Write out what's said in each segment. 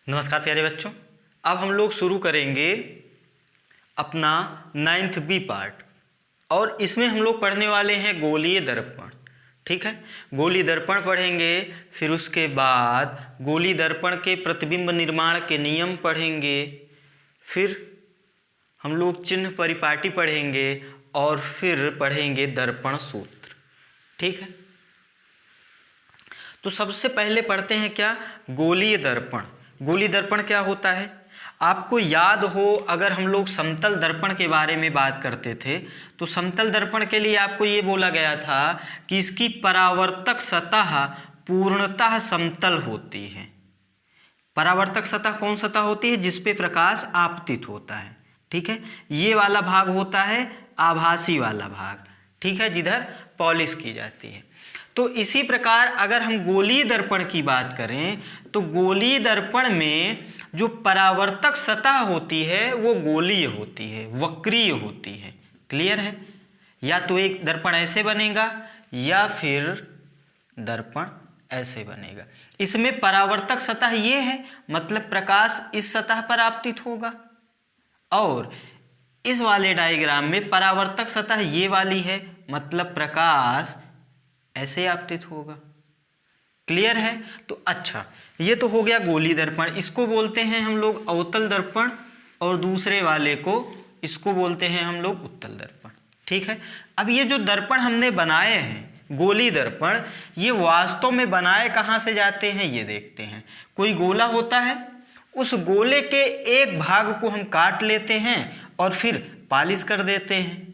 नमस्कार प्यारे बच्चों। अब हम लोग शुरू करेंगे अपना 9th बी पार्ट और इसमें हम लोग पढ़ने वाले हैं गोलीय दर्पण। ठीक है, गोलीय दर्पण पढ़ेंगे, फिर उसके बाद गोलीय दर्पण के प्रतिबिंब निर्माण के नियम पढ़ेंगे, फिर हम लोग चिन्ह परिपाटी पढ़ेंगे और फिर पढ़ेंगे दर्पण सूत्र। ठीक है, तो सबसे पहले पढ़ते हैं क्या, गोलीय दर्पण। गोलीय दर्पण क्या होता है? आपको याद हो, अगर हम लोग समतल दर्पण के बारे में बात करते थे तो समतल दर्पण के लिए आपको ये बोला गया था कि इसकी परावर्तक सतह पूर्णतः समतल होती है। परावर्तक सतह कौन सतह होती है? जिस पे प्रकाश आपतित होता है। ठीक है, ये वाला भाग होता है आभासी वाला भाग। ठीक है, जिधर पॉलिश की जाती है। तो इसी प्रकार अगर हम गोलीय दर्पण की बात करें तो गोलीय दर्पण में जो परावर्तक सतह होती है वो गोलीय होती है, वक्रीय होती है। क्लियर है? या तो एक दर्पण ऐसे बनेगा या फिर दर्पण ऐसे बनेगा। इसमें परावर्तक सतह ये है, मतलब प्रकाश इस सतह पर आपतित होगा, और इस वाले डायग्राम में परावर्तक सतह ये वाली है, मतलब प्रकाश ऐसे आपतित होगा। क्लियर है? तो अच्छा, ये तो हो गया गोलीय दर्पण। इसको बोलते हैं हम लोग अवतल दर्पण और दूसरे वाले को इसको बोलते हैं हम लोग उत्तल दर्पण। ठीक है, अब ये जो दर्पण हमने बनाए हैं गोलीय दर्पण, ये वास्तव में बनाए कहाँ से जाते हैं ये देखते हैं। कोई गोला होता है, उस गोले के एक भाग को हम काट लेते हैं और फिर पॉलिश कर देते हैं,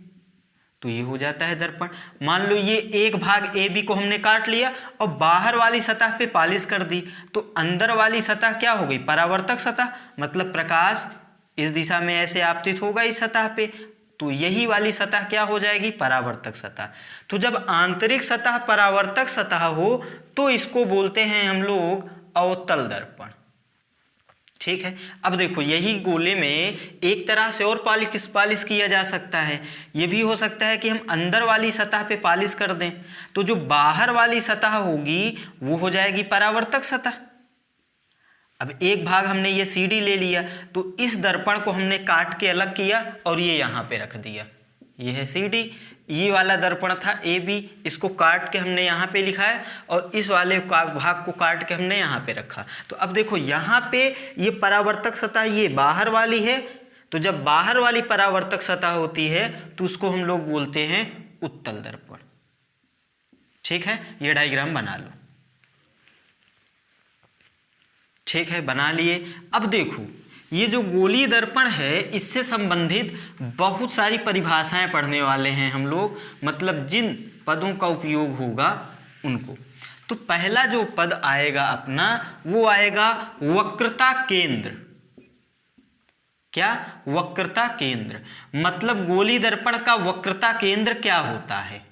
तो ये हो जाता है दर्पण। मान लो ये एक भाग ए बी को हमने काट लिया और बाहर वाली सतह पे पॉलिश कर दी, तो अंदर वाली सतह क्या हो गई? परावर्तक सतह, मतलब प्रकाश इस दिशा में ऐसे आपतित होगा इस सतह पे, तो यही वाली सतह क्या हो जाएगी? परावर्तक सतह। तो जब आंतरिक सतह परावर्तक सतह हो तो इसको बोलते हैं हम लोग अवतल दर्पण। ठीक है, अब देखो यही गोले में एक तरह से और पॉलिश किया जा सकता है। ये भी हो सकता है कि हम अंदर वाली सतह पे पॉलिश कर दें, तो जो बाहर वाली सतह होगी वो हो जाएगी परावर्तक सतह। अब एक भाग हमने ये CD ले लिया, तो इस दर्पण को हमने काट के अलग किया और ये यहाँ पे रख दिया, ये है CD। ये वाला दर्पण था AB, इसको काट के हमने यहाँ पे लिखा है और इस वाले भाग को काट के हमने यहाँ पे रखा। तो अब देखो यहाँ पे ये परावर्तक सतह ये बाहर वाली है, तो जब बाहर वाली परावर्तक सतह होती है तो उसको हम लोग बोलते हैं उत्तल दर्पण। ठीक है, ये डायग्राम बना लो। ठीक है, बना लिए। अब देखो ये जो गोलीय दर्पण है इससे संबंधित बहुत सारी परिभाषाएं पढ़ने वाले हैं हम लोग, मतलब जिन पदों का उपयोग होगा उनको। तो पहला जो पद आएगा अपना वो आएगा वक्रता केंद्र। क्या? वक्रता केंद्र, मतलब गोलीय दर्पण का वक्रता केंद्र क्या होता है?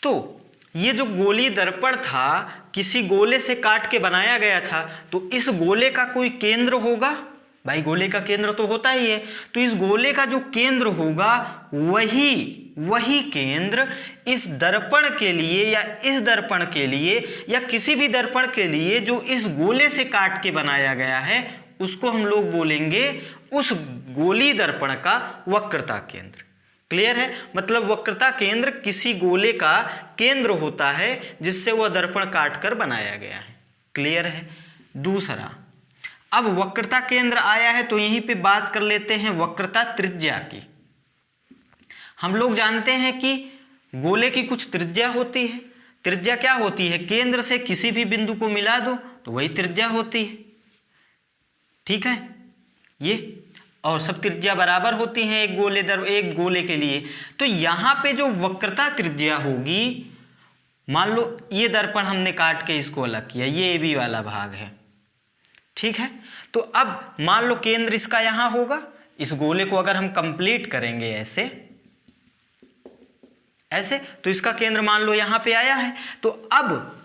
तो ये जो गोलीय दर्पण था किसी गोले से काट के बनाया गया था, तो इस गोले का कोई केंद्र होगा भाई, गोले का केंद्र तो होता ही है। तो इस गोले का जो केंद्र होगा वही केंद्र इस दर्पण के लिए या इस दर्पण के लिए या किसी भी दर्पण के लिए जो इस गोले से काट के बनाया गया है उसको हम लोग बोलेंगे उस गोलीय दर्पण का वक्रता केंद्र। क्लियर है? मतलब वक्रता केंद्र किसी गोले का केंद्र होता है जिससे वह दर्पण काट कर बनाया गया है। क्लियर है? दूसरा, अब वक्रता केंद्र आया है तो यहीं पे बात कर लेते हैं वक्रता त्रिज्या की। हम लोग जानते हैं कि गोले की कुछ त्रिज्या होती है। त्रिज्या क्या होती है? केंद्र से किसी भी बिंदु को मिला दो तो वही त्रिज्या होती है। ठीक है, ये और सब त्रिज्या बराबर होती हैं एक गोले के लिए। तो यहाँ पे जो वक्रता त्रिज्या होगी, मान लो ये दर्पण हमने काट के इसको अलग किया, ये AB वाला भाग है। ठीक है, तो अब मान लो केंद्र इसका यहाँ होगा। इस गोले को अगर हम कंप्लीट करेंगे ऐसे तो इसका केंद्र मान लो यहाँ पे आया है। तो अब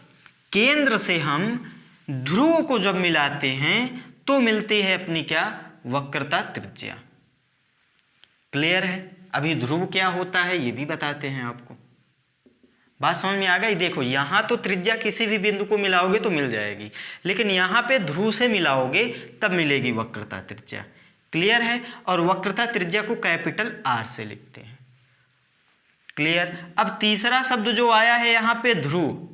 केंद्र से हम ध्रुव को जब मिलाते हैं तो मिलती है अपनी क्या? वक्रता त्रिज्या। क्लियर है? अभी ध्रुव क्या होता है ये भी बताते हैं आपको। बात समझ में आ गई। देखो यहाँ तो त्रिज्या किसी भी बिंदु को मिलाओगे तो मिल जाएगी, लेकिन यहाँ पे ध्रुव से मिलाओगे तब मिलेगी वक्रता त्रिज्या। क्लियर है। और वक्रता त्रिज्या को कैपिटल आर से लिखते हैं। क्लियर। अब तीसरा शब्द जो आया है यहाँ पे ध्रुव,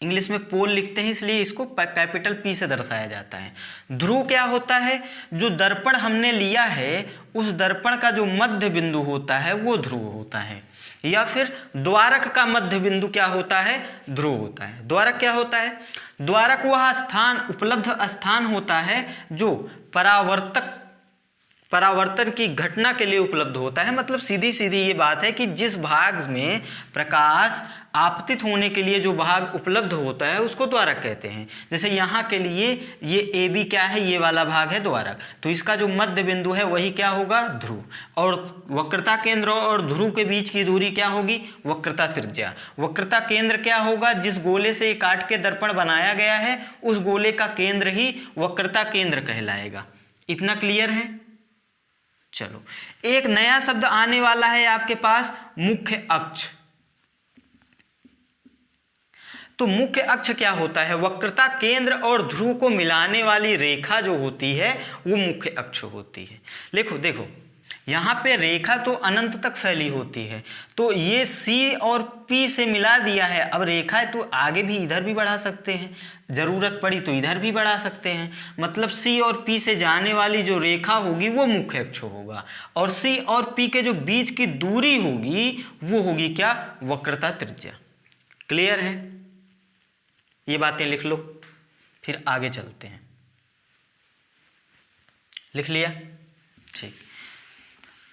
इंग्लिश में पोल लिखते हैं इसलिए इसको कैपिटल पी से दर्शाया जाता है। ध्रुव क्या होता है? जो दर्पण हमने लिया है उस दर्पण का जो मध्य बिंदु होता है वो ध्रुव होता है, या फिर द्वारक का मध्य बिंदु क्या होता है? ध्रुव होता है। द्वारक क्या होता है? द्वारक वह स्थान, उपलब्ध स्थान होता है जो परावर्तन की घटना के लिए उपलब्ध होता है। मतलब सीधी सीधी ये बात है कि जिस भाग में प्रकाश आपतित होने के लिए जो भाग उपलब्ध होता है उसको द्वारक कहते हैं। जैसे यहाँ के लिए ये ए बी क्या है? ये वाला भाग है द्वारक, तो इसका जो मध्य बिंदु है वही क्या होगा? ध्रुव। और वक्रता केंद्र और ध्रुव के बीच की दूरी क्या होगी? वक्रता त्रिज्या। वक्रता केंद्र क्या होगा? जिस गोले से ये काट के दर्पण बनाया गया है उस गोले का केंद्र ही वक्रता केंद्र कहलाएगा। इतना क्लियर है? चलो, एक नया शब्द आने वाला है आपके पास, मुख्य अक्ष। तो मुख्य अक्ष क्या होता है? वक्रता केंद्र और ध्रुव को मिलाने वाली रेखा जो होती है वो मुख्य अक्ष होती है। देखो यहाँ पे रेखा तो अनंत तक फैली होती है, तो ये C और P से मिला दिया है। अब रेखा है तो आगे भी इधर भी बढ़ा सकते हैं, जरूरत पड़ी तो इधर भी बढ़ा सकते हैं। मतलब C और P से जाने वाली जो रेखा होगी वो मुख्य अक्ष होगा, और C और P के जो बीच की दूरी होगी वो होगी क्या? वक्रता त्रिज्या। क्लियर है? ये बातें लिख लो, फिर आगे चलते हैं। लिख लिया? ठीक।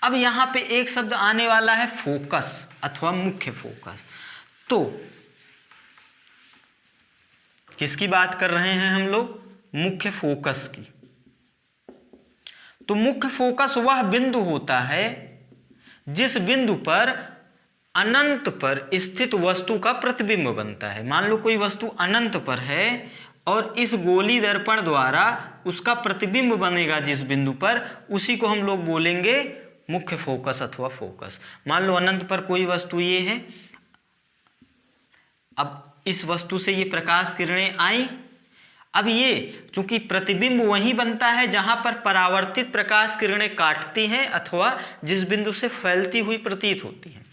अब यहाँ पे एक शब्द आने वाला है फोकस अथवा मुख्य फोकस। तो किसकी बात कर रहे हैं हम लोग? मुख्य फोकस की। तो मुख्य फोकस वह बिंदु होता है जिस बिंदु पर अनंत पर स्थित वस्तु का प्रतिबिंब बनता है। मान लो कोई वस्तु अनंत पर है और इस गोली दर्पण द्वारा उसका प्रतिबिंब बनेगा जिस बिंदु पर, उसी को हम लोग बोलेंगे मुख्य फोकस अथवा फोकस। मान लो अनंत पर कोई वस्तु ये है, अब इस वस्तु से ये प्रकाश किरणें आई। अब ये चूंकि प्रतिबिंब वहीं बनता है जहां पर परावर्तित प्रकाश किरणें काटती हैं अथवा जिस बिंदु से फैलती हुई प्रतीत होती हैं।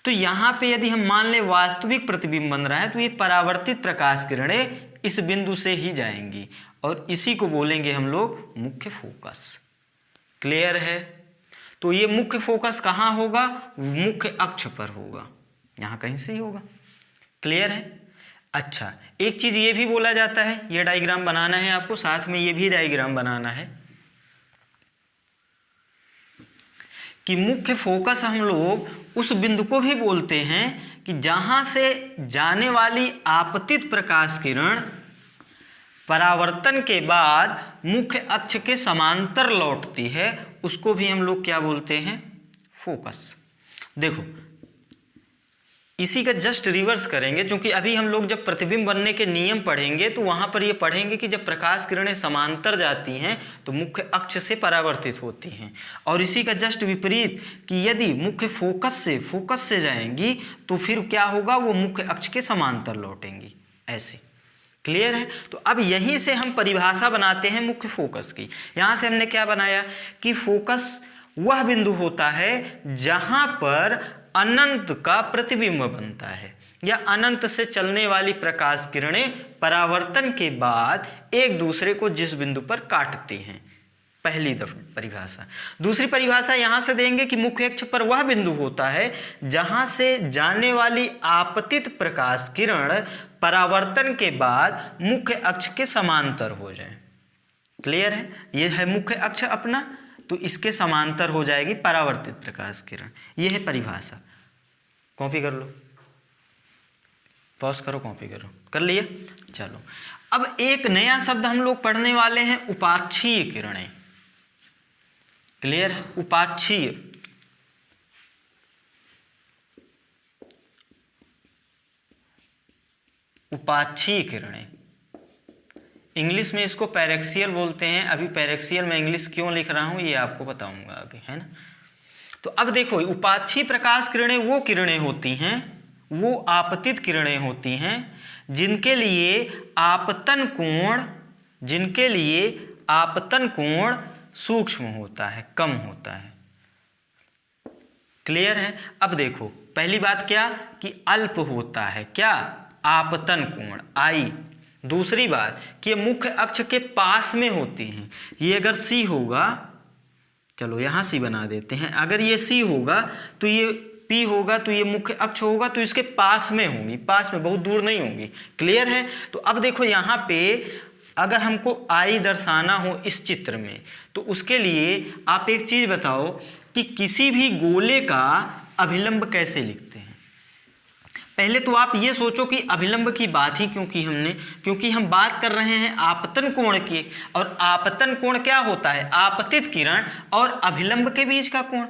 तो यहाँ पे यदि हम मान लें वास्तविक प्रतिबिंब बन रहा है तो ये परावर्तित प्रकाश किरणें इस बिंदु से ही जाएंगी, और इसी को बोलेंगे हम लोग मुख्य फोकस। क्लियर है? तो ये मुख्य फोकस कहाँ होगा? मुख्य अक्ष पर होगा, यहाँ कहीं से ही होगा। क्लियर है? अच्छा, एक चीज ये भी बोला जाता है, ये डायग्राम बनाना है आपको, साथ में ये भी डायग्राम बनाना है कि मुख्य फोकस हम लोग उस बिंदु को भी बोलते हैं कि जहां से जाने वाली आपतित प्रकाश किरण परावर्तन के बाद मुख्य अक्ष के समांतर लौटती है, उसको भी हम लोग क्या बोलते हैं? फोकस। देखो इसी का जस्ट रिवर्स करेंगे, क्योंकि अभी हम लोग जब प्रतिबिंब बनने के नियम पढ़ेंगे तो वहां पर ये पढ़ेंगे कि जब प्रकाश किरणें समांतर जाती हैं तो मुख्य अक्ष से परावर्तित होती हैं, और इसी का जस्ट विपरीत कि यदि मुख्य फोकस से जाएंगी तो फिर क्या होगा? वो मुख्य अक्ष के समांतर लौटेंगी, ऐसे। क्लियर है? तो अब यहीं से हम परिभाषा बनाते हैं मुख्य फोकस की। यहां से हमने क्या बनाया कि फोकस वह बिंदु होता है जहां पर अनंत का प्रतिबिंब बनता है, या अनंत से चलने वाली प्रकाश किरणें परावर्तन के बाद एक दूसरे को जिस बिंदु पर काटती हैं। पहली परिभाषा। दूसरी परिभाषा यहां से देंगे कि मुख्य अक्ष पर वह बिंदु होता है जहां से जाने वाली आपतित प्रकाश किरण परावर्तन के बाद मुख्य अक्ष के समांतर हो जाए। क्लियर है? यह है मुख्य अक्ष अपना, तो इसके समांतर हो जाएगी परावर्तित प्रकाश किरण। यह है परिभाषा। कॉपी कर लो, पॉज करो, कॉपी करो। कर लिए? चलो, अब एक नया शब्द हम लोग पढ़ने वाले हैं, उपाक्षीय किरणें। क्लियर है? उपाक्षीय। उपाक्षीय किरणें, इंग्लिश में इसको पैरेक्सियल बोलते हैं। अभी पैरेक्सियल मैं इंग्लिश क्यों लिख रहा हूं ये आपको बताऊंगा अभी, है ना। तो अब देखो, उपाक्षीय प्रकाश किरणें वो किरणें होती हैं, वो आपतित किरणें होती हैं जिनके लिए आपतन कोण सूक्ष्म होता है, कम होता है। क्लियर है? अब देखो पहली बात क्या कि अल्प होता है, क्या? आपतन कोण आई। दूसरी बात कि ये मुख्य अक्ष के पास में होती हैं। ये अगर सी होगा, चलो यहाँ सी बना देते हैं, अगर ये सी होगा तो ये पी होगा, तो ये मुख्य अक्ष होगा तो इसके पास में होंगी, पास में, बहुत दूर नहीं होंगी। क्लियर है? तो अब देखो यहाँ पे अगर हमको आई दर्शाना हो इस चित्र में, तो उसके लिए आप एक चीज बताओ कि किसी भी गोले का अभिलंब कैसे लिखते हैं। पहले तो आप ये सोचो कि अभिलंब की बात ही क्योंकि हम बात कर रहे हैं आपतन कोण की, और आपतन कोण क्या होता है? आपतित किरण और अभिलंब के बीच का कोण।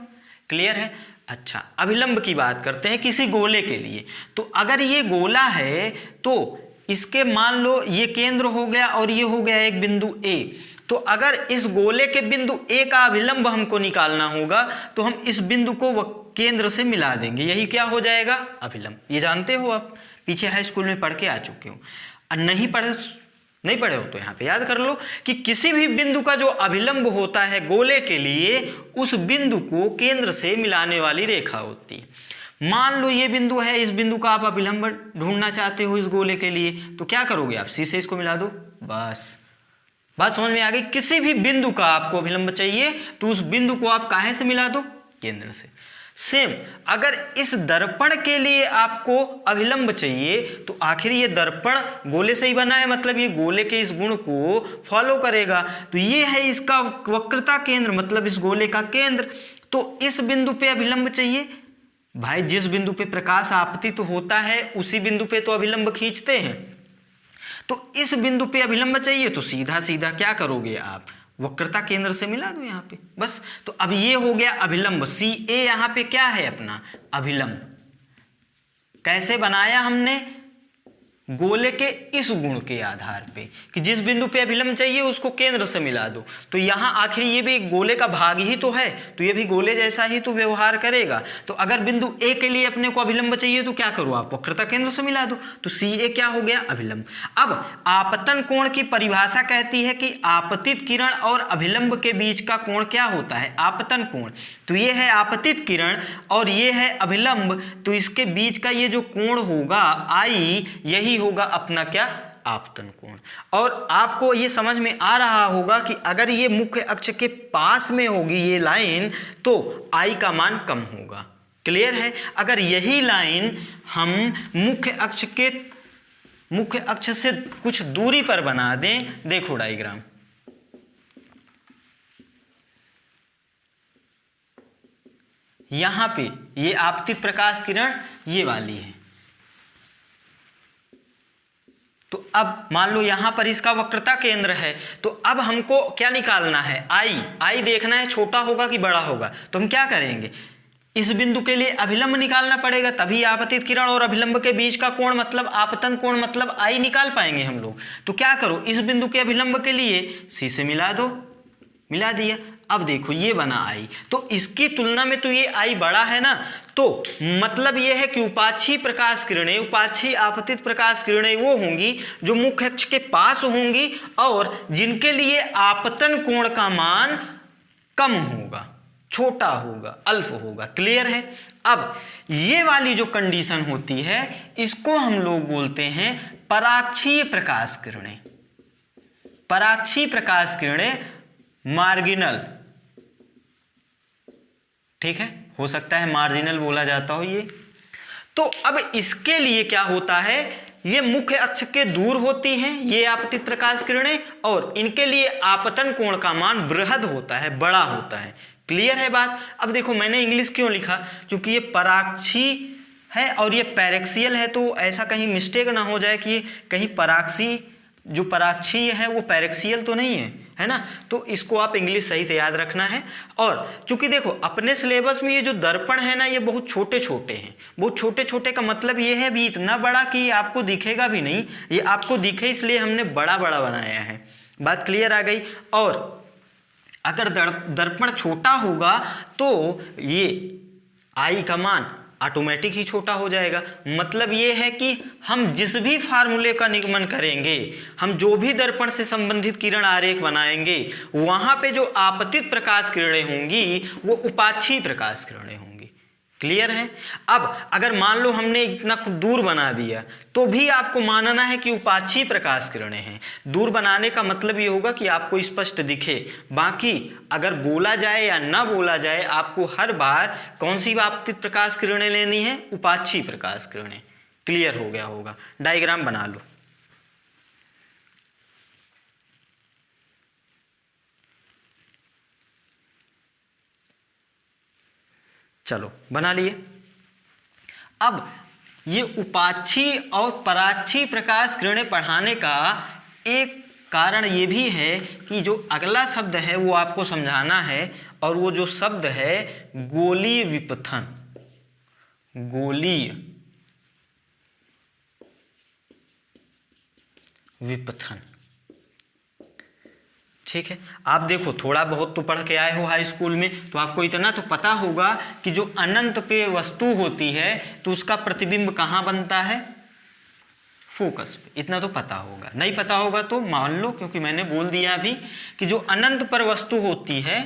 क्लियर है? अच्छा, अभिलंब की बात करते हैं किसी गोले के लिए। तो अगर ये गोला है तो इसके मान लो ये केंद्र हो गया और ये हो गया एक बिंदु A। तो अगर इस गोले के बिंदु A का अभिलंब हमको निकालना होगा तो हम इस बिंदु को केंद्र से मिला देंगे, यही क्या हो जाएगा? अभिलंब। ये जानते हो आप, पीछे हाई स्कूल में पढ़ के आ चुके हो। और नहीं पढ़े हो तो यहाँ पे याद कर लो कि किसी भी बिंदु का जो अभिलंब होता है गोले के लिए, उस बिंदु को केंद्र से मिलाने वाली रेखा होती है। मान लो ये बिंदु है, इस बिंदु का आप अभिलंब ढूंढना चाहते हो इस गोले के लिए, तो क्या करोगे? आप सी से इसको मिला दो, बस। बात समझ में आ गई? किसी भी बिंदु का आपको अभिलंब चाहिए तो उस बिंदु को आप काहे से मिला दो? केंद्र से। सेम अगर इस दर्पण के लिए आपको अभिलंब चाहिए तो आखिर ये दर्पण गोले से ही बना है, मतलब ये गोले के इस गुण को फॉलो करेगा। तो ये है इसका वक्रता केंद्र, मतलब इस गोले का केंद्र। तो इस बिंदु पे अभिलंब चाहिए भाई, जिस बिंदु पे प्रकाश आपतित होता है उसी बिंदु पे तो अभिलंब खींचते हैं। तो इस बिंदु पे अभिलंब चाहिए तो सीधा सीधा क्या करोगे आप? वक्रता केंद्र से मिला दो यहाँ पे, बस। तो अब ये हो गया अभिलंब। सी ए यहाँ पे क्या है? अपना अभिलंब। कैसे बनाया हमने? गोले के इस गुण के आधार पे कि जिस बिंदु पे अभिलंब चाहिए उसको केंद्र से मिला दो। तो यहाँ आखिर ये भी गोले का भाग ही तो है, तो ये भी गोले जैसा ही तो व्यवहार करेगा। तो अगर बिंदु ए के लिए अपने को अभिलंब चाहिए तो क्या करो आप? वक्रता केंद्र से मिला दो। तो सी ए क्या हो गया? अभिलंब। अब आपतन कोण की परिभाषा कहती है कि आपतित किरण और अभिलंब के बीच का कोण क्या होता है? आपतन कोण। तो ये है आपतित किरण और ये है अभिलंब, तो इसके बीच का ये जो कोण होगा आई, यही होगा अपना क्या? आपतन कोण। और आपको ये समझ में आ रहा होगा कि अगर ये मुख्य अक्ष के पास में होगी ये लाइन तो आई का मान कम होगा। क्लियर है? अगर यही लाइन हम मुख्य अक्ष से कुछ दूरी पर बना दें, देखो डायग्राम, यहां पे ये आपतित प्रकाश किरण ये वाली है। तो अब मान लो यहां पर इसका वक्रता केंद्र है, तो अब हमको क्या निकालना है? आई देखना है छोटा होगा कि बड़ा होगा। तो हम क्या करेंगे? इस बिंदु के लिए अभिलंब निकालना पड़ेगा, तभी आपतित किरण और अभिलंब के बीच का कोण मतलब आपतन कोण मतलब आई निकाल पाएंगे हम लोग। तो क्या करो? इस बिंदु के अभिलंब के लिए सी से मिला दो, मिला दिया। अब देखो ये बना आई, तो इसकी तुलना में तो ये आई बड़ा है ना, तो मतलब ये है कि उपाक्षी प्रकाश किरणें, उपाक्षी आपतित प्रकाश किरणें वो होंगी जो मुख्य अक्ष के पास होंगी और जिनके लिए आपतन कोण का मान कम होगा, छोटा होगा, अल्प होगा। क्लियर है? अब ये वाली जो कंडीशन होती है इसको हम लोग बोलते हैं पराक्षीय प्रकाश किरणें। पराक्षीय प्रकाश किरणें मार्जिनल, ठीक है, हो सकता है मार्जिनल बोला जाता हो ये। तो अब इसके लिए क्या होता है? ये मुख्य अक्ष के दूर होती हैं ये आपतित प्रकाश किरणें और इनके लिए आपतन कोण का मान बृहद होता है, बड़ा होता है। क्लियर है बात? अब देखो मैंने इंग्लिश क्यों लिखा? क्योंकि ये पराक्षी है और ये पैरेक्सियल है, तो ऐसा कहीं मिस्टेक ना हो जाए कि कहीं पराक्षी जो पराक्षीय है वो पैरेक्सियल तो नहीं है ना। तो इसको आप इंग्लिश सही से याद रखना है। और चूंकि देखो अपने सिलेबस में ये जो दर्पण है ना ये बहुत छोटे छोटे हैं। बहुत छोटे छोटे का मतलब ये है भी इतना बड़ा कि आपको दिखेगा भी नहीं, ये आपको दिखे इसलिए हमने बड़ा बड़ा बनाया है। बात क्लियर आ गई? और अगर दर्पण छोटा होगा तो ये आई का मान ऑटोमेटिक ही छोटा हो जाएगा। मतलब ये है कि हम जिस भी फार्मूले का निगमन करेंगे, हम जो भी दर्पण से संबंधित किरण आरेख बनाएंगे, वहां पे जो आपतित प्रकाश किरणें होंगी वो उपाक्षी प्रकाश किरणें होंगी। क्लियर है? अब अगर मान लो हमने इतना दूर बना दिया तो भी आपको मानना है कि उपाक्षी प्रकाश किरणें हैं। दूर बनाने का मतलब ये होगा कि आपको स्पष्ट दिखे। बाकी अगर बोला जाए या ना बोला जाए, आपको हर बार कौन सी आपतित प्रकाश किरणें लेनी है? उपाक्षी प्रकाश किरणें। क्लियर हो गया होगा? डायग्राम बना लो। चलो बना लिए। अब ये उपाक्षी और पराक्षी प्रकाश किरणें पढ़ाने का एक कारण ये भी है कि जो अगला शब्द है वो आपको समझाना है, और वो जो शब्द है गोलीय विपथन। गोलीय विपथन, ठीक है। आप देखो थोड़ा बहुत तो पढ़ के आए हो हाई स्कूल में, तो आपको इतना तो पता होगा कि जो अनंत पे वस्तु होती है तो उसका प्रतिबिंब कहाँ बनता है? फोकस पे। इतना तो पता होगा। नहीं पता होगा तो मान लो, क्योंकि मैंने बोल दिया अभी कि जो अनंत पर वस्तु होती है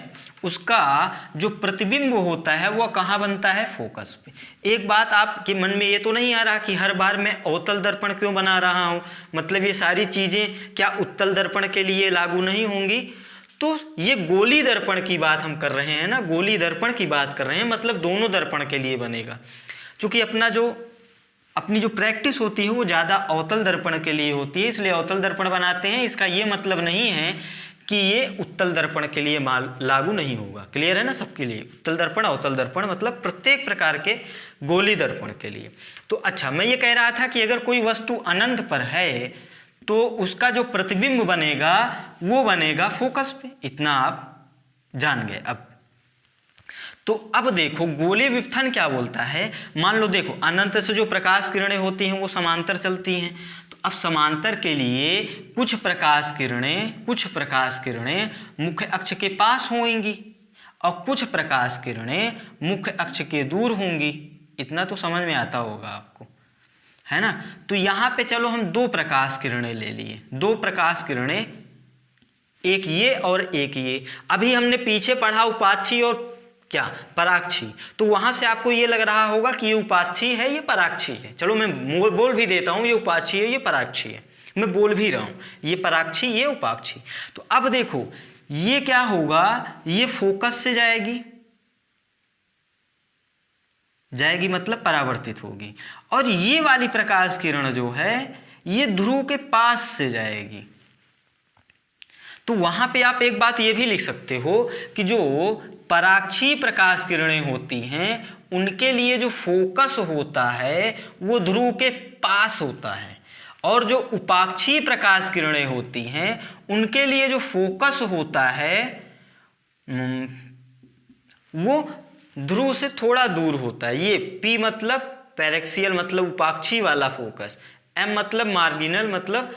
उसका जो प्रतिबिंब होता है वह कहाँ बनता है? फोकस पे। एक बात आपके मन में ये तो नहीं आ रहा कि हर बार मैं अवतल दर्पण क्यों बना रहा हूँ? मतलब ये सारी चीजें क्या उत्तल दर्पण के लिए लागू नहीं होंगी? तो ये गोली दर्पण की बात हम कर रहे हैं ना, गोली दर्पण की बात कर रहे हैं, मतलब दोनों दर्पण के लिए बनेगा। क्योंकि अपनी जो प्रैक्टिस होती है वो ज़्यादा अवतल दर्पण के लिए होती है, इसलिए अवतल दर्पण बनाते हैं। इसका ये मतलब नहीं है कि ये उत्तल दर्पण के लिए लागू नहीं होगा। क्लियर है ना सबके लिए? उत्तल दर्पण अवतल दर्पण मतलब प्रत्येक प्रकार के गोली दर्पण के लिए। तो अच्छा, मैं ये कह रहा था कि अगर कोई वस्तु अनंत पर है तो उसका जो प्रतिबिंब बनेगा वो बनेगा फोकस पे। इतना आप जान गए। अब तो अब देखो गोलीय विपथन क्या बोलता है। मान लो देखो अनंत से जो प्रकाश किरणें होती हैं वो समांतर चलती हैं। तो अब समांतर के लिए कुछ प्रकाश किरणें मुख्य अक्ष के पास होंगी और कुछ प्रकाश किरणें मुख्य अक्ष के दूर होंगी। इतना तो समझ में आता होगा आपको, है ना? तो यहाँ पे चलो हम दो प्रकाश किरणें ले लिए। दो प्रकाश किरणें, एक ये और एक ये। अभी हमने पीछे पढ़ा उपाक्षी और क्या पराक्षी, तो वहां से आपको ये लग रहा होगा कि ये उपाक्षी है ये पराक्षी है। चलो मैं बोल भी देता हूं, ये उपाक्षी है ये पराक्षी है। मैं बोल भी रहा हूं ये पराक्षी ये उपाक्षी। तो अब देखो ये क्या होगा, ये फोकस से जाएगी मतलब परावर्तित होगी, और ये वाली प्रकाश किरण जो है ये ध्रुव के पास से जाएगी। तो वहां पे आप एक बात ये भी लिख सकते हो कि जो पराक्षी प्रकाश किरणें होती हैं उनके लिए जो फोकस होता है वो ध्रुव के पास होता है, और जो उपाक्षी प्रकाश किरणें होती हैं उनके लिए जो फोकस होता है वो ध्रुव से थोड़ा दूर होता है। ये P मतलब पैरेक्सियल मतलब उपाक्षी वाला फोकस, M मतलब मार्जिनल मतलब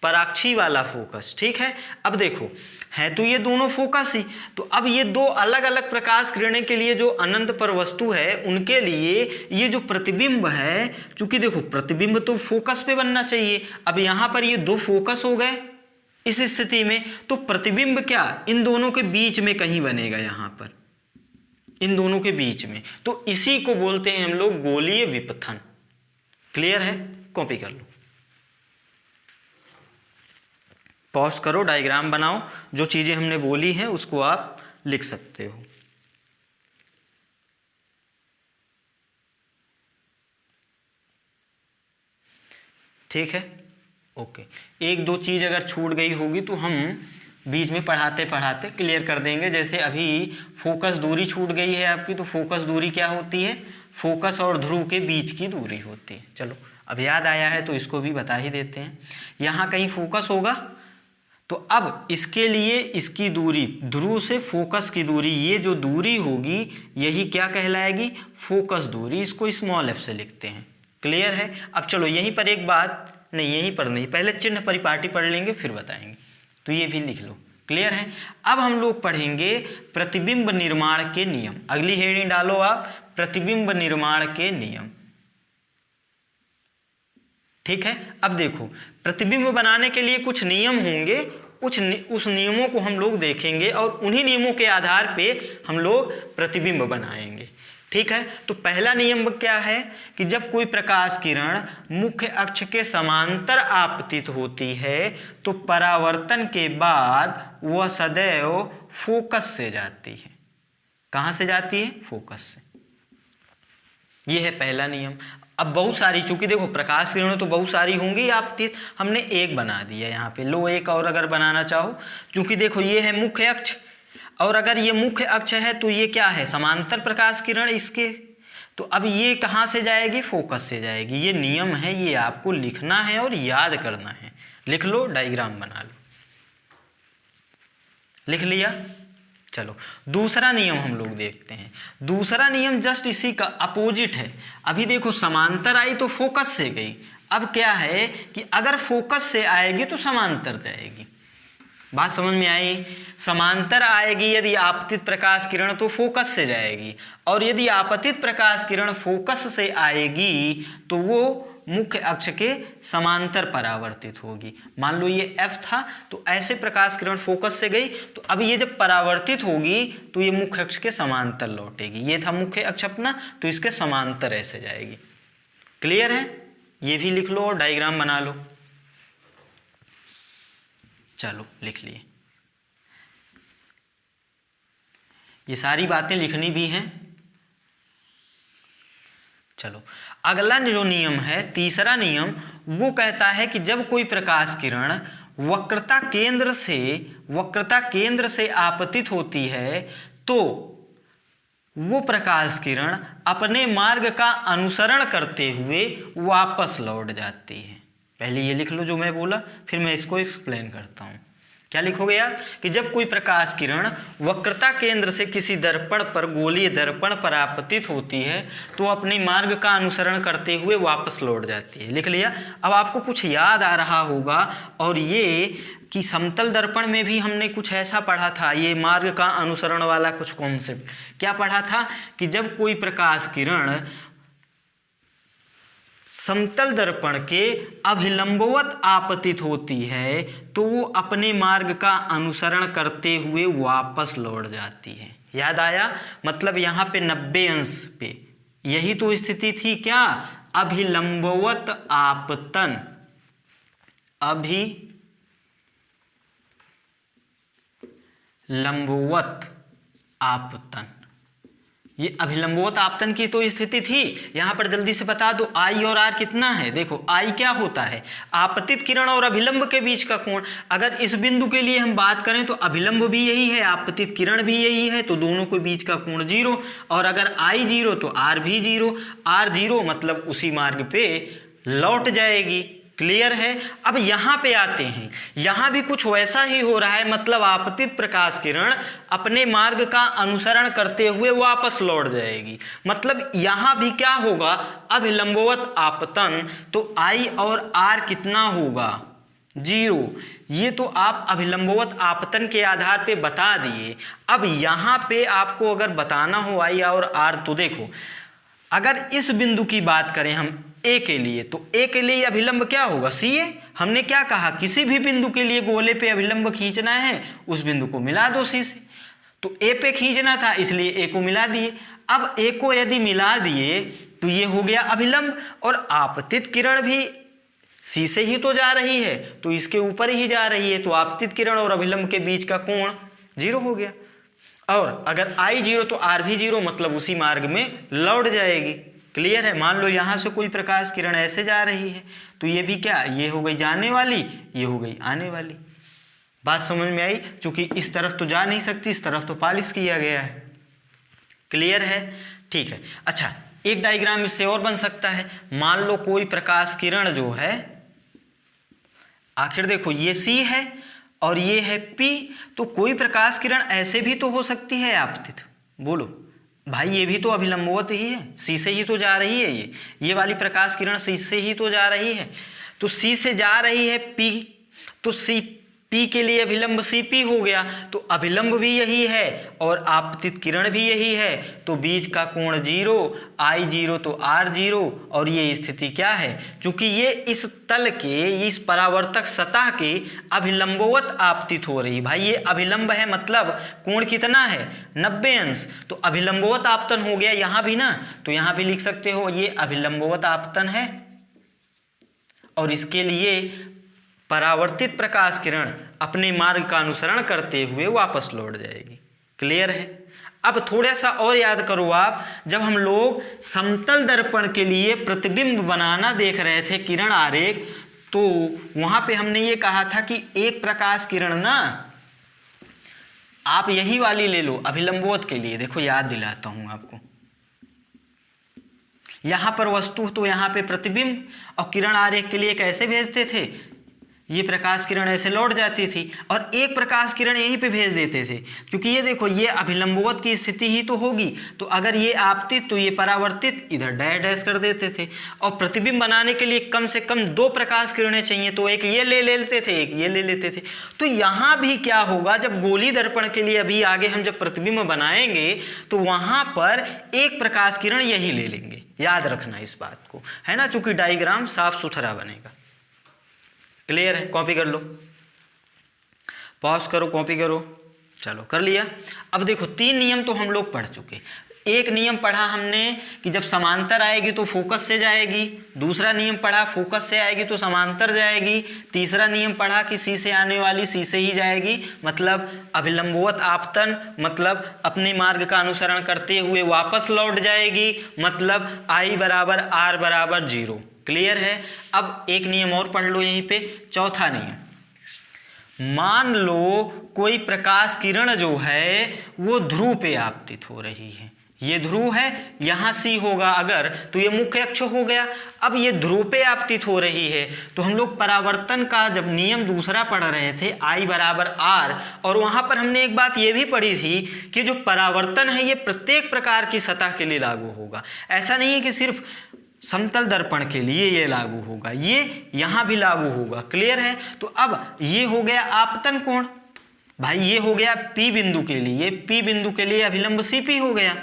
पराक्षी वाला फोकस। ठीक है? अब देखो है तो ये दोनों फोकस ही। तो अब ये दो अलग अलग प्रकाश किरणें के लिए जो अनंत पर वस्तु है उनके लिए ये जो प्रतिबिंब है, क्योंकि देखो प्रतिबिंब तो फोकस पे बनना चाहिए। अब यहाँ पर ये दो फोकस हो गए इस स्थिति में, तो प्रतिबिंब क्या इन दोनों के बीच में कहीं बनेगा, यहाँ पर इन दोनों के बीच में। तो इसी को बोलते हैं हम लोग गोलीय विपथन। क्लियर है? कॉपी कर लो, पॉज करो, डायग्राम बनाओ, जो चीजें हमने बोली हैं उसको आप लिख सकते हो। ठीक है? ओके। एक दो चीज अगर छूट गई होगी तो हम बीच में पढ़ाते पढ़ाते क्लियर कर देंगे। जैसे अभी फोकस दूरी छूट गई है आपकी, तो फोकस दूरी क्या होती है? फोकस और ध्रुव के बीच की दूरी होती है। चलो अब याद आया है तो इसको भी बता ही देते हैं। यहाँ कहीं फोकस होगा, तो अब इसके लिए इसकी दूरी ध्रुव से फोकस की दूरी, ये जो दूरी होगी यही क्या कहलाएगी? फोकस दूरी। इसको स्मॉल f से लिखते हैं। क्लियर है? अब चलो यहीं पर एक बात, नहीं यहीं पर नहीं, पहले चिन्ह परिपाटी पढ़ लेंगे फिर बताएंगे, तो ये भी लिख लो। क्लियर है? अब हम लोग पढ़ेंगे प्रतिबिंब निर्माण के नियम। अगली हेडिंग डालो आप, प्रतिबिंब निर्माण के नियम। ठीक है, अब देखो प्रतिबिंब बनाने के लिए कुछ नियम होंगे, उस नियमों को हम लोग देखेंगे और उन्हीं नियमों के आधार पे हम लोग प्रतिबिंब बनाएंगे। ठीक है, तो पहला नियम क्या है कि जब कोई प्रकाश किरण मुख्य अक्ष के समांतर आपतित होती है तो परावर्तन के बाद वह सदैव फोकस से जाती है। कहाँ से जाती है? फोकस से। ये है पहला नियम। अब बहुत सारी, चूंकि देखो प्रकाश किरणें तो बहुत सारी होंगी आपतित, हमने एक बना दिया यहाँ पे। लो एक और अगर बनाना चाहो, क्योंकि देखो ये है मुख्य अक्ष, और अगर ये मुख्य अक्ष है तो ये क्या है? समांतर प्रकाश किरण इसके। तो अब ये कहाँ से जाएगी? फोकस से जाएगी। ये नियम है, ये आपको लिखना है और याद करना है। लिख लो, डायग्राम बना लो। लिख लिया? चलो दूसरा नियम हम लोग देखते हैं। दूसरा नियम जस्ट इसी का अपोजिट है। अभी देखो समांतर आई तो फोकस से गई, अब क्या है कि अगर फोकस से आएगी तो समांतर जाएगी। बात समझ में आई? समांतर आएगी यदि आपतित प्रकाश किरण तो फोकस से जाएगी, और यदि आपतित प्रकाश किरण फोकस से आएगी तो वो मुख्य अक्ष के समांतर परावर्तित होगी। मान लो ये F था, तो ऐसे प्रकाश किरण फोकस से गई, तो अब ये जब परावर्तित होगी तो ये मुख्य अक्ष के समांतर लौटेगी। ये था मुख्य अक्ष अपना, तो इसके समांतर ऐसे जाएगी। क्लियर है? ये भी लिख लो और डायग्राम बना लो। चलो लिख लिए। ये सारी बातें लिखनी भी हैं। चलो अगला जो नियम है, तीसरा नियम, वो कहता है कि जब कोई प्रकाश किरण वक्रता केंद्र से आपतित होती है तो वो प्रकाश किरण अपने मार्ग का अनुसरण करते हुए वापस लौट जाती है। पहले ये लिख लो जो मैं बोला, फिर मैं इसको एक्सप्लेन करता हूँ। क्या लिखोगे यार? कि जब कोई प्रकाश किरण वक्रता केंद्र से किसी दर्पण पर, गोलीय दर्पण पर आपतित होती है तो अपने मार्ग का अनुसरण करते हुए वापस लौट जाती है। लिख लिया? अब आपको कुछ याद आ रहा होगा, और ये कि समतल दर्पण में भी हमने कुछ ऐसा पढ़ा था, ये मार्ग का अनुसरण वाला कुछ कॉन्सेप्ट। क्या पढ़ा था? कि जब कोई प्रकाश किरण समतल दर्पण के अभिलंबवत आपतित होती है तो वो अपने मार्ग का अनुसरण करते हुए वापस लौट जाती है। याद आया? मतलब यहाँ पे 90 अंश पे यही तो स्थिति थी। क्या? अभिलंबवत आपतन। अभिलंबवत आपतन, ये अभिलंबवत आपतन की तो स्थिति थी। यहां पर जल्दी से बता दो आई और आर कितना है। देखो आई क्या होता है? आपतित किरण और अभिलंब के बीच का कोण। अगर इस बिंदु के लिए हम बात करें तो अभिलंब भी यही है, आपतित किरण भी यही है, तो दोनों के बीच का कोण 0। और अगर आई 0 तो आर भी 0। आर 0 मतलब उसी मार्ग पे लौट जाएगी। क्लियर है? अब यहाँ पे आते हैं, यहाँ भी कुछ वैसा ही हो रहा है। मतलब आपतित प्रकाश किरण अपने मार्ग का अनुसरण करते हुए वापस लौट जाएगी। मतलब यहाँ भी क्या होगा? अभिलंबवत आपतन। तो आई और आर कितना होगा? 0। ये तो आप अभिलंबवत आपतन के आधार पे बता दिए। अब यहाँ पे आपको अगर बताना हो आई और आर, तो देखो अगर इस बिंदु की बात करें हम ए के लिए, तो ए के लिए अभिलंब क्या होगा? सी ए। हमने क्या कहा? किसी भी बिंदु के लिए गोले पे अभिलंब खींचना है, उस बिंदु को मिला दो सी से। तो ए पे खींचना था, इसलिए ए को मिला दिए। अब ए को यदि मिला दिए तो ये हो गया अभिलंब, और आपतित किरण भी सी से ही तो जा रही है, तो इसके ऊपर ही जा रही है, तो आपतित किरण और अभिलंब के बीच का कोण 0 हो गया। और अगर आई 0 तो आर भी 0, मतलब उसी मार्ग में लौट जाएगी। क्लियर है? मान लो यहाँ से कोई प्रकाश किरण ऐसे जा रही है, तो ये भी क्या? ये हो गई जाने वाली, ये हो गई आने वाली। बात समझ में आई? चूंकि इस तरफ तो जा नहीं सकती, इस तरफ तो पॉलिश किया गया है। क्लियर है? ठीक है। अच्छा, एक डायग्राम इससे और बन सकता है। मान लो कोई प्रकाश किरण जो है, आखिर देखो ये सी है और ये है पी, तो कोई प्रकाश किरण ऐसे भी तो हो सकती है आपतित। बोलो भाई, ये भी तो अभिलंबवत ही है, सी से ही तो जा रही है। ये वाली प्रकाश किरण सी से ही तो जा रही है, तो सी से जा रही है पी, तो सी P के लिए अभिलंब CP हो गया, तो अभिलंब भी यही है और आपतित किरण भी यही है, तो बीच का कोण 0, I 0 तो R 0, और ये स्थिति क्या है, क्योंकि ये इस तल के, इस परावर्तक सतह के अभिलंबवत आपतित हो रही। भाई ये अभिलंब है मतलब कोण कितना है 90 अंश, तो अभिलंबवत आपतन हो गया यहाँ भी ना, तो यहाँ भी लिख सकते हो ये अभिलंबवत आपतन है, और इसके लिए परावर्तित प्रकाश किरण अपने मार्ग का अनुसरण करते हुए वापस लौट जाएगी। क्लियर है। अब थोड़ा सा और याद करो आप, जब हम लोग समतल दर्पण के लिए प्रतिबिंब बनाना देख रहे थे किरण आरेख, तो वहां पे हमने ये कहा था कि एक प्रकाश किरण ना, आप यही वाली ले लो अभिलंबवत के लिए। देखो याद दिलाता हूं आपको, यहां पर वस्तु तो यहां पे प्रतिबिंब, और किरण आरेख के लिए कैसे भेजते थे, ये प्रकाश किरण ऐसे लौट जाती थी और एक प्रकाश किरण यहीं पे भेज देते थे, क्योंकि ये देखो ये अभिलंबवत की स्थिति ही तो होगी, तो अगर ये आपतित तो ये परावर्तित, इधर डैश डैश कर देते थे। और प्रतिबिंब बनाने के लिए कम से कम 2 प्रकाश किरणें चाहिए, तो एक ये ले लेते थे, एक ये ले लेते थे। तो यहाँ भी क्या होगा, जब गोली दर्पण के लिए अभी आगे हम जब प्रतिबिंब बनाएंगे तो वहाँ पर एक प्रकाश किरण यही ले लेंगे, याद रखना इस बात को, है ना, चूंकि डायग्राम साफ सुथरा बनेगा। क्लियर है। कॉपी कर लो, पॉज करो, कॉपी करो। चलो कर लिया। अब देखो 3 नियम तो हम लोग पढ़ चुके। एक नियम पढ़ा हमने कि जब समांतर आएगी तो फोकस से जाएगी, दूसरा नियम पढ़ा फोकस से आएगी तो समांतर जाएगी, तीसरा नियम पढ़ा कि सी से आने वाली सी से ही जाएगी, मतलब अभिलंबवत आपतन, मतलब अपने मार्ग का अनुसरण करते हुए वापस लौट जाएगी, मतलब I बराबर R बराबर 0। क्लियर है। अब एक नियम और पढ़ लो यहीं पे, चौथा नियम। मान लो कोई प्रकाश किरण जो है वो ध्रुव पे आपतित हो रही है, ये ध्रुव है, यहाँ C होगा अगर, तो ये मुख्य अक्ष हो गया। अब ये ध्रुव पे आपतित हो रही है, तो हम लोग परावर्तन का जब नियम दूसरा पढ़ रहे थे I बराबर R, और वहाँ पर हमने एक बात ये भी पढ़ी थी कि जो परावर्तन है ये प्रत्येक प्रकार की सतह के लिए लागू होगा। ऐसा नहीं है कि सिर्फ समतल दर्पण के लिए ये लागू होगा, ये यहाँ भी लागू होगा। क्लियर है। तो अब ये हो गया आपतन कोण, भाई ये हो गया P बिंदु के लिए, P बिंदु के लिए अभिलंब CP हो गया,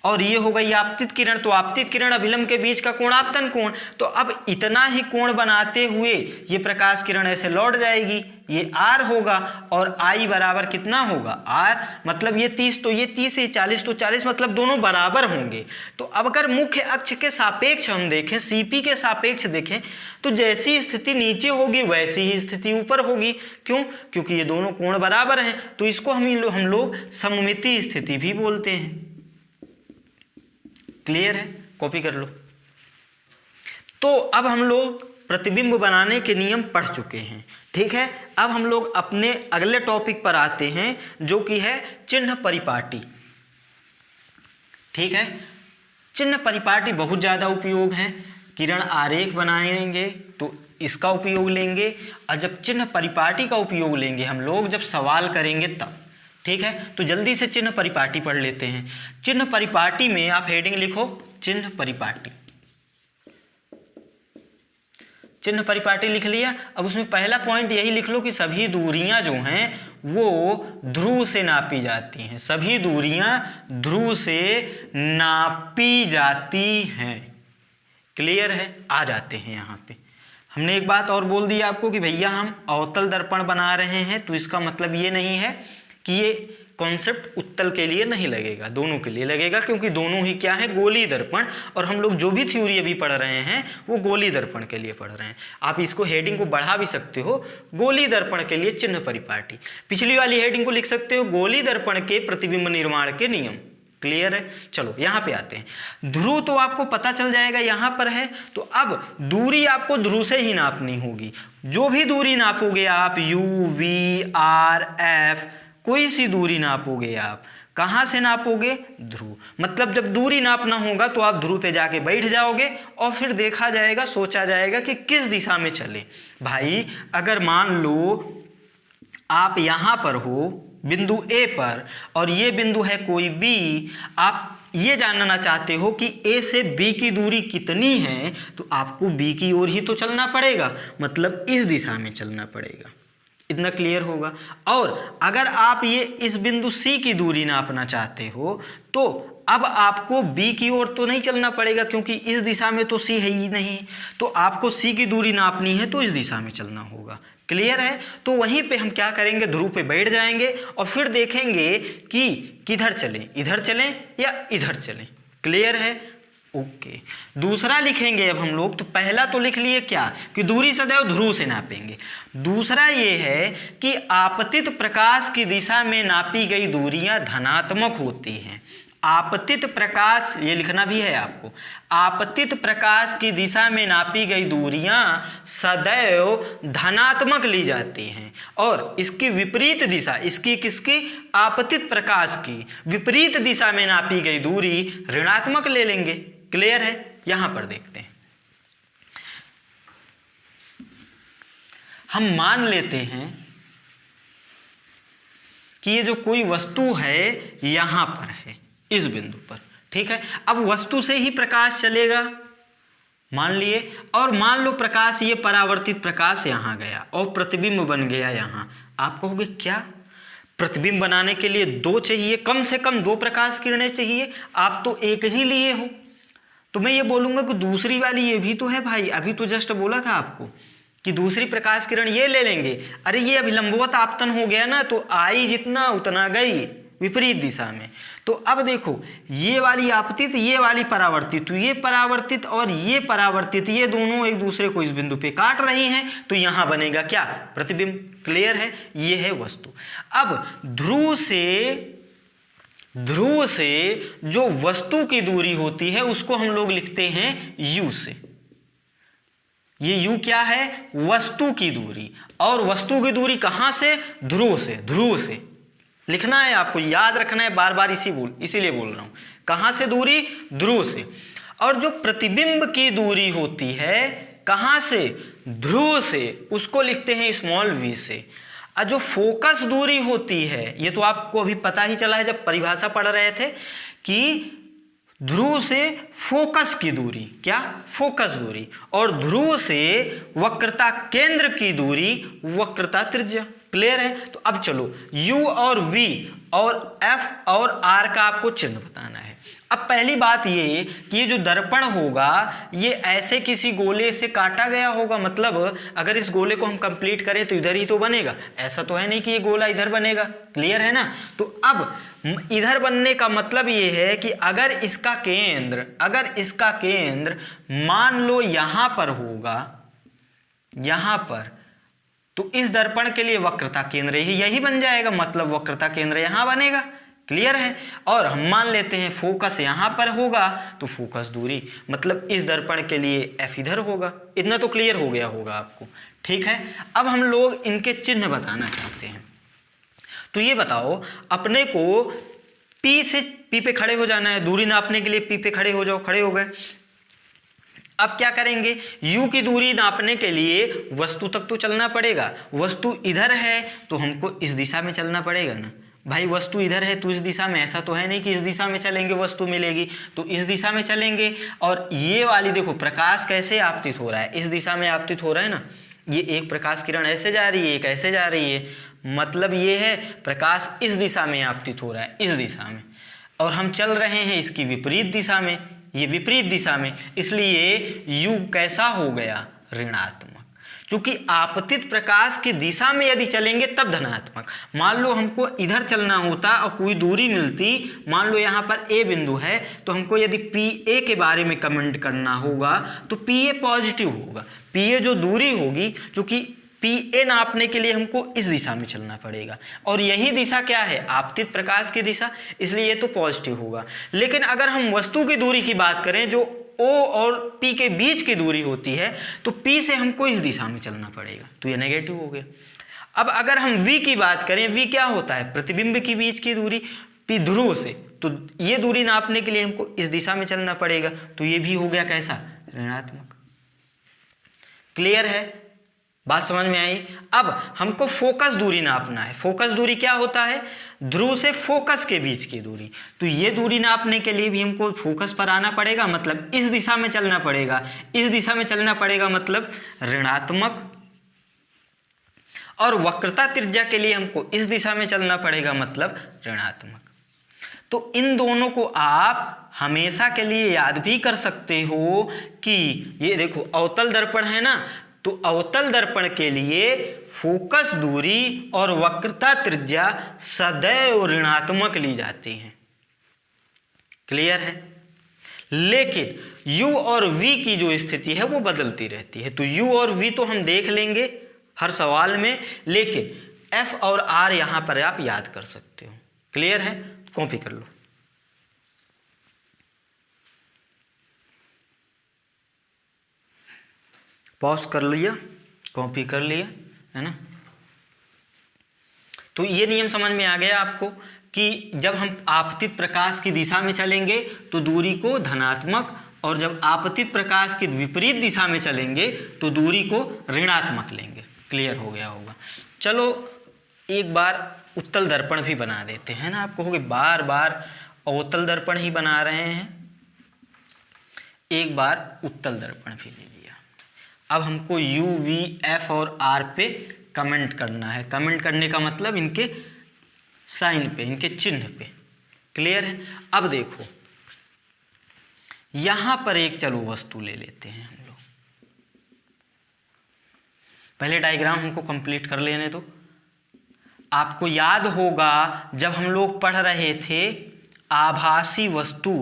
और ये हो गई आपतित किरण, तो आपतित किरण अभिलंब के बीच का कोण आपतन कोण। तो अब इतना ही कोण बनाते हुए ये प्रकाश किरण ऐसे लौट जाएगी, ये R होगा, और I बराबर कितना होगा R, मतलब ये 30, तो ये 30 ये 40, तो 40 मतलब दोनों बराबर होंगे। तो अब अगर मुख्य अक्ष के सापेक्ष हम देखें, CP के सापेक्ष देखें, तो जैसी स्थिति नीचे होगी वैसी ही स्थिति ऊपर होगी। क्यों? क्योंकि ये दोनों कोण बराबर हैं, तो इसको हम लोग सममितीय स्थिति भी बोलते हैं। क्लियर है। कॉपी कर लो। तो अब हम लोग प्रतिबिंब बनाने के नियम पढ़ चुके हैं, ठीक है। अब हम लोग अपने अगले टॉपिक पर आते हैं जो कि है चिन्ह परिपाटी। ठीक है। चिन्ह परिपाटी बहुत ज़्यादा उपयोग है। किरण आरेख बनाएंगे तो इसका उपयोग लेंगे, और जब चिन्ह परिपाटी का उपयोग लेंगे हम लोग जब सवाल करेंगे तब। ठीक है। तो जल्दी से चिन्ह परिपाटी पढ़ लेते हैं। चिन्ह परिपाटी में आप हेडिंग लिखो चिन्ह परिपाटी। चिन्ह परिपाटी लिख लिया। अब उसमें पहला पॉइंट यही लिख लो कि सभी दूरियां जो हैं वो ध्रुव से नापी जाती हैं, सभी दूरियां ध्रुव से नापी जाती हैं। क्लियर है। आ जाते हैं यहाँ पे। हमने एक बात और बोल दी आपको कि भैया हम अवतल दर्पण बना रहे हैं, तो इसका मतलब ये नहीं है कि ये कॉन्सेप्ट उत्तल के लिए नहीं लगेगा, दोनों के लिए लगेगा, क्योंकि दोनों ही क्या है गोली दर्पण, और हम लोग जो भी थ्योरी अभी पढ़ रहे हैं वो गोली दर्पण के लिए पढ़ रहे हैं। आप इसको हेडिंग को बढ़ा भी सकते हो, गोली दर्पण के लिए चिन्ह परिपाटी। पिछली वाली हेडिंग को लिख सकते हो गोली दर्पण के प्रतिबिंब निर्माण के नियम। क्लियर है। चलो यहाँ पे आते हैं। ध्रुव तो आपको पता चल जाएगा यहाँ पर है, तो अब दूरी आपको ध्रुव से ही नापनी होगी। जो भी दूरी नापोगे आप, U, V, R, F, कोई सी दूरी नापोगे आप, कहाँ से नापोगे? ध्रुव। मतलब जब दूरी नापना होगा तो आप ध्रुव पे जाके बैठ जाओगे और फिर देखा जाएगा, सोचा जाएगा कि किस दिशा में चले। भाई अगर मान लो आप यहाँ पर हो बिंदु A पर, और ये बिंदु है कोई B, आप ये जानना चाहते हो कि A से B की दूरी कितनी है, तो आपको B की ओर ही तो चलना पड़ेगा, मतलब इस दिशा में चलना पड़ेगा, इतना क्लियर होगा। और अगर आप ये इस बिंदु सी की दूरी नापना चाहते हो तो अब आपको बी की ओर तो नहीं चलना पड़ेगा, क्योंकि इस दिशा में तो सी है ही नहीं, तो आपको सी की दूरी नापनी है तो इस दिशा में चलना होगा। क्लियर है? तो वहीं पे हम क्या करेंगे, ध्रुव पे बैठ जाएंगे और फिर देखेंगे कि किधर चलें, इधर चलें या इधर चलें। क्लियर है? ओके। दूसरा लिखेंगे अब हम लोग, तो पहला तो लिख लिए क्या कि दूरी सदैव ध्रुव से नापेंगे। दूसरा ये है कि आपतित प्रकाश की दिशा में नापी गई दूरियां धनात्मक होती हैं। आपतित प्रकाश, ये लिखना भी है आपको, आपतित प्रकाश की दिशा में नापी गई दूरियां सदैव धनात्मक ली जाती हैं और इसकी विपरीत दिशा, इसकी किसकी, आपतित प्रकाश की विपरीत दिशा में नापी गई दूरी ऋणात्मक ले लेंगे। क्लियर है? यहां पर देखते हैं, हम मान लेते हैं कि ये जो कोई वस्तु है यहां पर है, इस बिंदु पर। ठीक है, अब वस्तु से ही प्रकाश चलेगा मान लिए, और मान लो प्रकाश, ये परावर्तित प्रकाश यहां गया और प्रतिबिंब बन गया यहां। आप कहोगे क्या, प्रतिबिंब बनाने के लिए दो चाहिए, कम से कम दो प्रकाश किरणें चाहिए, आप तो एक ही लिए हो। तो मैं ये बोलूंगा कि दूसरी वाली ये भी तो है भाई, अभी तो जस्ट बोला था आपको कि दूसरी प्रकाश किरण ये ले लेंगे। अरे ये अभी लंबवत आपतन हो गया ना, तो आई जितना उतना गई विपरीत दिशा में। तो अब देखो, ये वाली आपतित, ये वाली परावर्तित, तो ये परावर्तित और ये परावर्तित, ये दोनों एक दूसरे को इस बिंदु पे काट रही हैं, तो यहां बनेगा क्या, प्रतिबिंब। क्लियर है? ये है वस्तु। अब ध्रुव से जो वस्तु की दूरी होती है उसको हम लोग लिखते हैं u से। ये u क्या है, वस्तु की दूरी, और वस्तु की दूरी कहां से, ध्रुव से लिखना है आपको, याद रखना है, बार बार इसीलिए बोल रहा हूं। कहां से दूरी, ध्रुव से। और जो प्रतिबिंब की दूरी होती है कहां से, ध्रुव से, उसको लिखते हैं स्मॉल v से। और जो फोकस दूरी होती है, ये तो आपको अभी पता ही चला है जब परिभाषा पढ़ रहे थे कि ध्रुव से फोकस की दूरी, क्या, फोकस दूरी, और ध्रुव से वक्रता केंद्र की दूरी, वक्रता त्रिज्या। क्लियर है? तो अब चलो u और v और f और r का आपको चिन्ह बताना है। अब पहली बात ये कि ये जो दर्पण होगा ये ऐसे किसी गोले से काटा गया होगा, मतलब अगर इस गोले को हम कंप्लीट करें तो इधर ही तो बनेगा, ऐसा तो है नहीं कि ये गोला इधर बनेगा। क्लियर है ना? तो अब इधर बनने का मतलब ये है कि अगर इसका केंद्र मान लो यहां पर होगा, यहां पर, तो इस दर्पण के लिए वक्रता केंद्र यही बन जाएगा, मतलब वक्रता केंद्र यहां बनेगा। क्लियर है? और हम मान लेते हैं फोकस यहां पर होगा, तो फोकस दूरी मतलब इस दर्पण के लिए f इधर होगा। इतना तो क्लियर हो गया होगा आपको। ठीक है, अब हम लोग इनके चिन्ह बताना चाहते हैं। तो ये बताओ, अपने को P से P पे खड़े हो जाना है, दूरी नापने के लिए P पे खड़े हो जाओ। खड़े हो गए, अब क्या करेंगे, u की दूरी नापने के लिए वस्तु तक तो चलना पड़ेगा। वस्तु इधर है तो हमको इस दिशा में चलना पड़ेगा ना भाई, वस्तु इधर है तो इस दिशा में, ऐसा तो है नहीं कि इस दिशा में चलेंगे वस्तु मिलेगी, तो इस दिशा में चलेंगे। और ये वाली देखो प्रकाश कैसे आपतित हो रहा है, इस दिशा में आपतित हो रहा है ना, ये एक प्रकाश किरण ऐसे जा रही है, एक ऐसे जा रही है, मतलब ये है प्रकाश इस दिशा में आपतित हो रहा है, इस दिशा में, और हम चल रहे हैं इसकी विपरीत दिशा में, ये विपरीत दिशा में, इसलिए u कैसा हो गया, ऋणात्मक। क्योंकि आपतित प्रकाश की दिशा में यदि चलेंगे तब धनात्मक। मान लो हमको इधर चलना होता और कोई दूरी मिलती, मान लो यहाँ पर A बिंदु है, तो हमको यदि PA के बारे में कमेंट करना होगा तो PA पॉजिटिव होगा। PA जो दूरी होगी, क्योंकि PA नापने के लिए हमको इस दिशा में चलना पड़ेगा, और यही दिशा क्या है, आपतित प्रकाश की दिशा, इसलिए ये तो पॉजिटिव होगा। लेकिन अगर हम वस्तु की दूरी की बात करें, जो O और P के बीच की दूरी होती है, तो P से हमको इस दिशा में चलना पड़ेगा, तो ये नेगेटिव हो गया। अब अगर हम V की बात करें, V क्या होता है, प्रतिबिंब के बीच की दूरी, P ध्रुव से, तो ये दूरी नापने के लिए हमको इस दिशा में चलना पड़ेगा, तो ये भी हो गया कैसा, ऋणात्मक। क्लियर है? बात समझ में आई? अब हमको फोकस दूरी नापना है। फोकस दूरी क्या होता है, ध्रुव से फोकस के बीच की दूरी, तो ये दूरी नापने के लिए भी हमको फोकस पर आना पड़ेगा, मतलब इस दिशा में चलना पड़ेगा, इस दिशा में चलना पड़ेगा, मतलब ऋणात्मक। और वक्रता त्रिज्या के लिए हमको इस दिशा में चलना पड़ेगा, मतलब ऋणात्मक। तो इन दोनों को आप हमेशा के लिए याद भी कर सकते हो कि ये देखो अवतल दर्पण है ना, तो अवतल दर्पण के लिए फोकस दूरी और वक्रता त्रिज्या सदैव ऋणात्मक ली जाती हैं। क्लियर है? लेकिन u और v की जो स्थिति है वो बदलती रहती है। तो u और v तो हम देख लेंगे हर सवाल में, लेकिन f और r यहां पर आप याद कर सकते हो। क्लियर है? कॉपी कर लो। पॉज कर लिया, कॉपी कर लिया, है ना। तो ये नियम समझ में आ गया आपको कि जब हम आपतित प्रकाश की दिशा में चलेंगे तो दूरी को धनात्मक, और जब आपतित प्रकाश की विपरीत दिशा में चलेंगे तो दूरी को ऋणात्मक लेंगे। क्लियर हो गया होगा। चलो एक बार उत्तल दर्पण भी बना देते हैं ना। आप कहोगे बार बार अवतल दर्पण ही बना रहे हैं, एक बार उत्तल दर्पण भी ले लिया। अब हमको u, v, f और r पे कमेंट करना है। कमेंट करने का मतलब इनके साइन पे, इनके चिन्ह पे। क्लियर है? अब देखो यहां पर एक चलो वस्तु ले लेते हैं हम लोग। पहले डायग्राम हमको कंप्लीट कर लेने दो। आपको याद होगा जब हम लोग पढ़ रहे थे आभासी वस्तु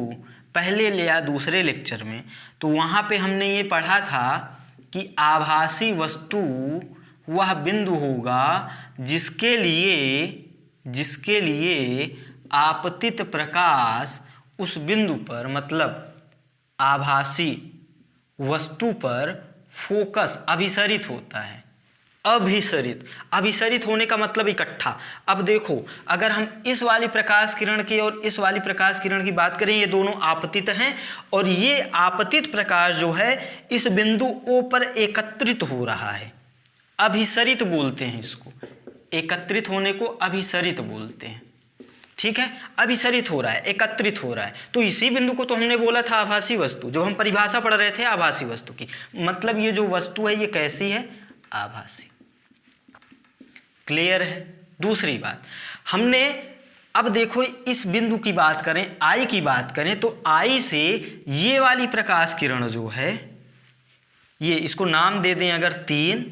पहले या दूसरे लेक्चर में, तो वहां पे हमने ये पढ़ा था कि आभासी वस्तु वह बिंदु होगा जिसके लिए आपतित प्रकाश उस बिंदु पर, मतलब आभासी वस्तु पर फोकस अभिसरित होता है। अभिसरित होने का मतलब इकट्ठा। अब देखो अगर हम इस वाली प्रकाश किरण की और इस वाली प्रकाश किरण की बात करें, ये दोनों आपतित हैं और ये आपतित प्रकाश जो है इस बिंदु O पर एकत्रित हो रहा है। अभिसरित बोलते हैं इसको, एकत्रित होने को अभिसरित बोलते हैं। ठीक है, अभिसरित हो रहा है, एकत्रित हो रहा है। तो इसी बिंदु को तो हमने बोला था आभासी वस्तु, जो हम परिभाषा पढ़ रहे थे आभासी वस्तु की। मतलब ये जो वस्तु है ये कैसी है? आभासी। क्लियर है? दूसरी बात हमने, अब देखो इस बिंदु की बात करें, I की बात करें, तो I से ये वाली प्रकाश किरण जो है, ये इसको नाम दे दें अगर 3,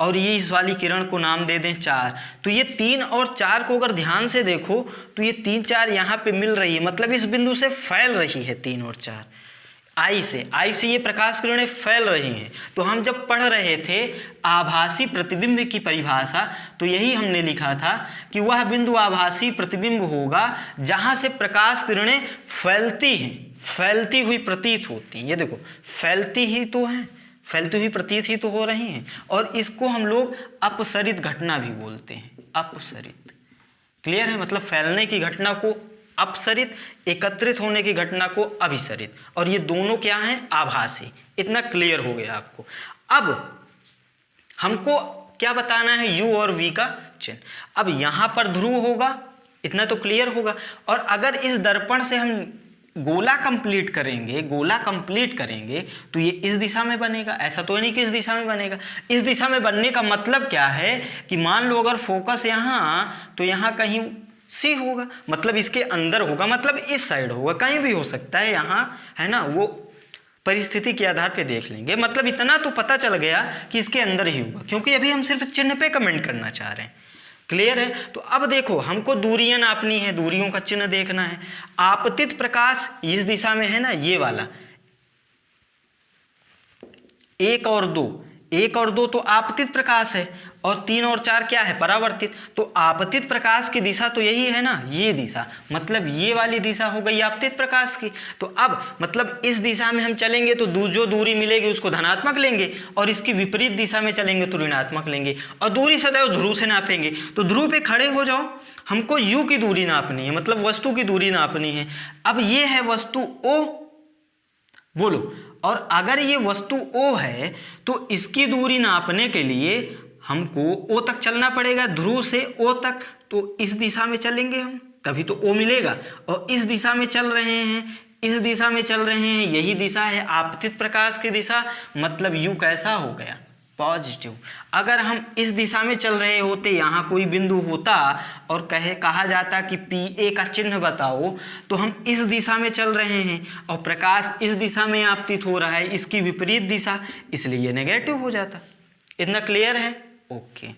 और ये इस वाली किरण को नाम दे दें 4। तो ये 3 और 4 को अगर ध्यान से देखो तो ये 3 4 यहाँ पे मिल रही है, मतलब इस बिंदु से फैल रही है 3 और 4। I से ये प्रकाश किरणें फैल रही हैं। तो हम जब पढ़ रहे थे आभासी प्रतिबिंब की परिभाषा, तो यही हमने लिखा था कि वह बिंदु आभासी प्रतिबिंब होगा जहाँ से प्रकाश किरणें फैलती हैं, फैलती हुई प्रतीत होती हैं। ये देखो फैलती ही तो हैं, फैलती हुई प्रतीत ही तो हो रही हैं। और इसको हम लोग अपसरित घटना भी बोलते हैं, अपसरित। क्लियर है? मतलब फैलने की घटना को अपसरित, एकत्रित होने की घटना को अभिसरित, और ये दोनों क्या हैं? आभासी। इतना क्लियर हो गया आपको। अब हमको क्या बताना है? u और v का चिन्ह। अब यहां पर ध्रुव होगा, इतना तो क्लियर होगा। और अगर इस दर्पण से हम गोला कंप्लीट करेंगे तो ये इस दिशा में बनेगा। ऐसा तो नहीं कि इस दिशा में बनेगा। इस दिशा में बनने का मतलब क्या है कि मान लो अगर फोकस यहाँ, तो यहाँ कहीं C होगा, मतलब इसके अंदर होगा, मतलब इस साइड होगा, कहीं भी हो सकता है यहाँ, है ना। वो परिस्थिति के आधार पे देख लेंगे। मतलब इतना तो पता चल गया कि इसके अंदर ही होगा, क्योंकि अभी हम सिर्फ चिन्ह पे कमेंट करना चाह रहे हैं। क्लियर है? तो अब देखो हमको दूरियां नापनी है, दूरियों का चिन्ह देखना है। आपतित प्रकाश इस दिशा में है ना, ये वाला 1 और 2 तो आपतित प्रकाश है, और 3 और 4 क्या है? परावर्तित। तो आपतित प्रकाश की दिशा तो यही है ना, ये दिशा, मतलब ये वाली दिशा हो गई आपतित प्रकाश की। तो अब मतलब इस दिशा में हम चलेंगे तो जो दूरी मिलेगी उसको धनात्मक लेंगे, और इसकी विपरीत दिशा में चलेंगे तो ऋणात्मक लेंगे। और दूरी सदैव ध्रुव से नापेंगे। तो ध्रुव पे खड़े हो जाओ, हमको u की दूरी नापनी है, मतलब वस्तु की दूरी नापनी है। अब ये है वस्तु O, बोलो। और अगर ये वस्तु O है तो इसकी दूरी नापने के लिए हमको O तक चलना पड़ेगा, ध्रुव से O तक। तो इस दिशा में चलेंगे हम, तभी तो O मिलेगा। और इस दिशा में चल रहे हैं, इस दिशा में चल रहे हैं, यही दिशा है आपतित प्रकाश की दिशा। मतलब U कैसा हो गया? पॉजिटिव। अगर हम इस दिशा में चल रहे होते, यहाँ कोई बिंदु होता और कहा जाता कि Pa का चिन्ह बताओ, तो हम इस दिशा में चल रहे हैं और प्रकाश इस दिशा में आपतित हो रहा है, इसकी विपरीत दिशा, इसलिए नेगेटिव हो जाता। इतना क्लियर है? ओके।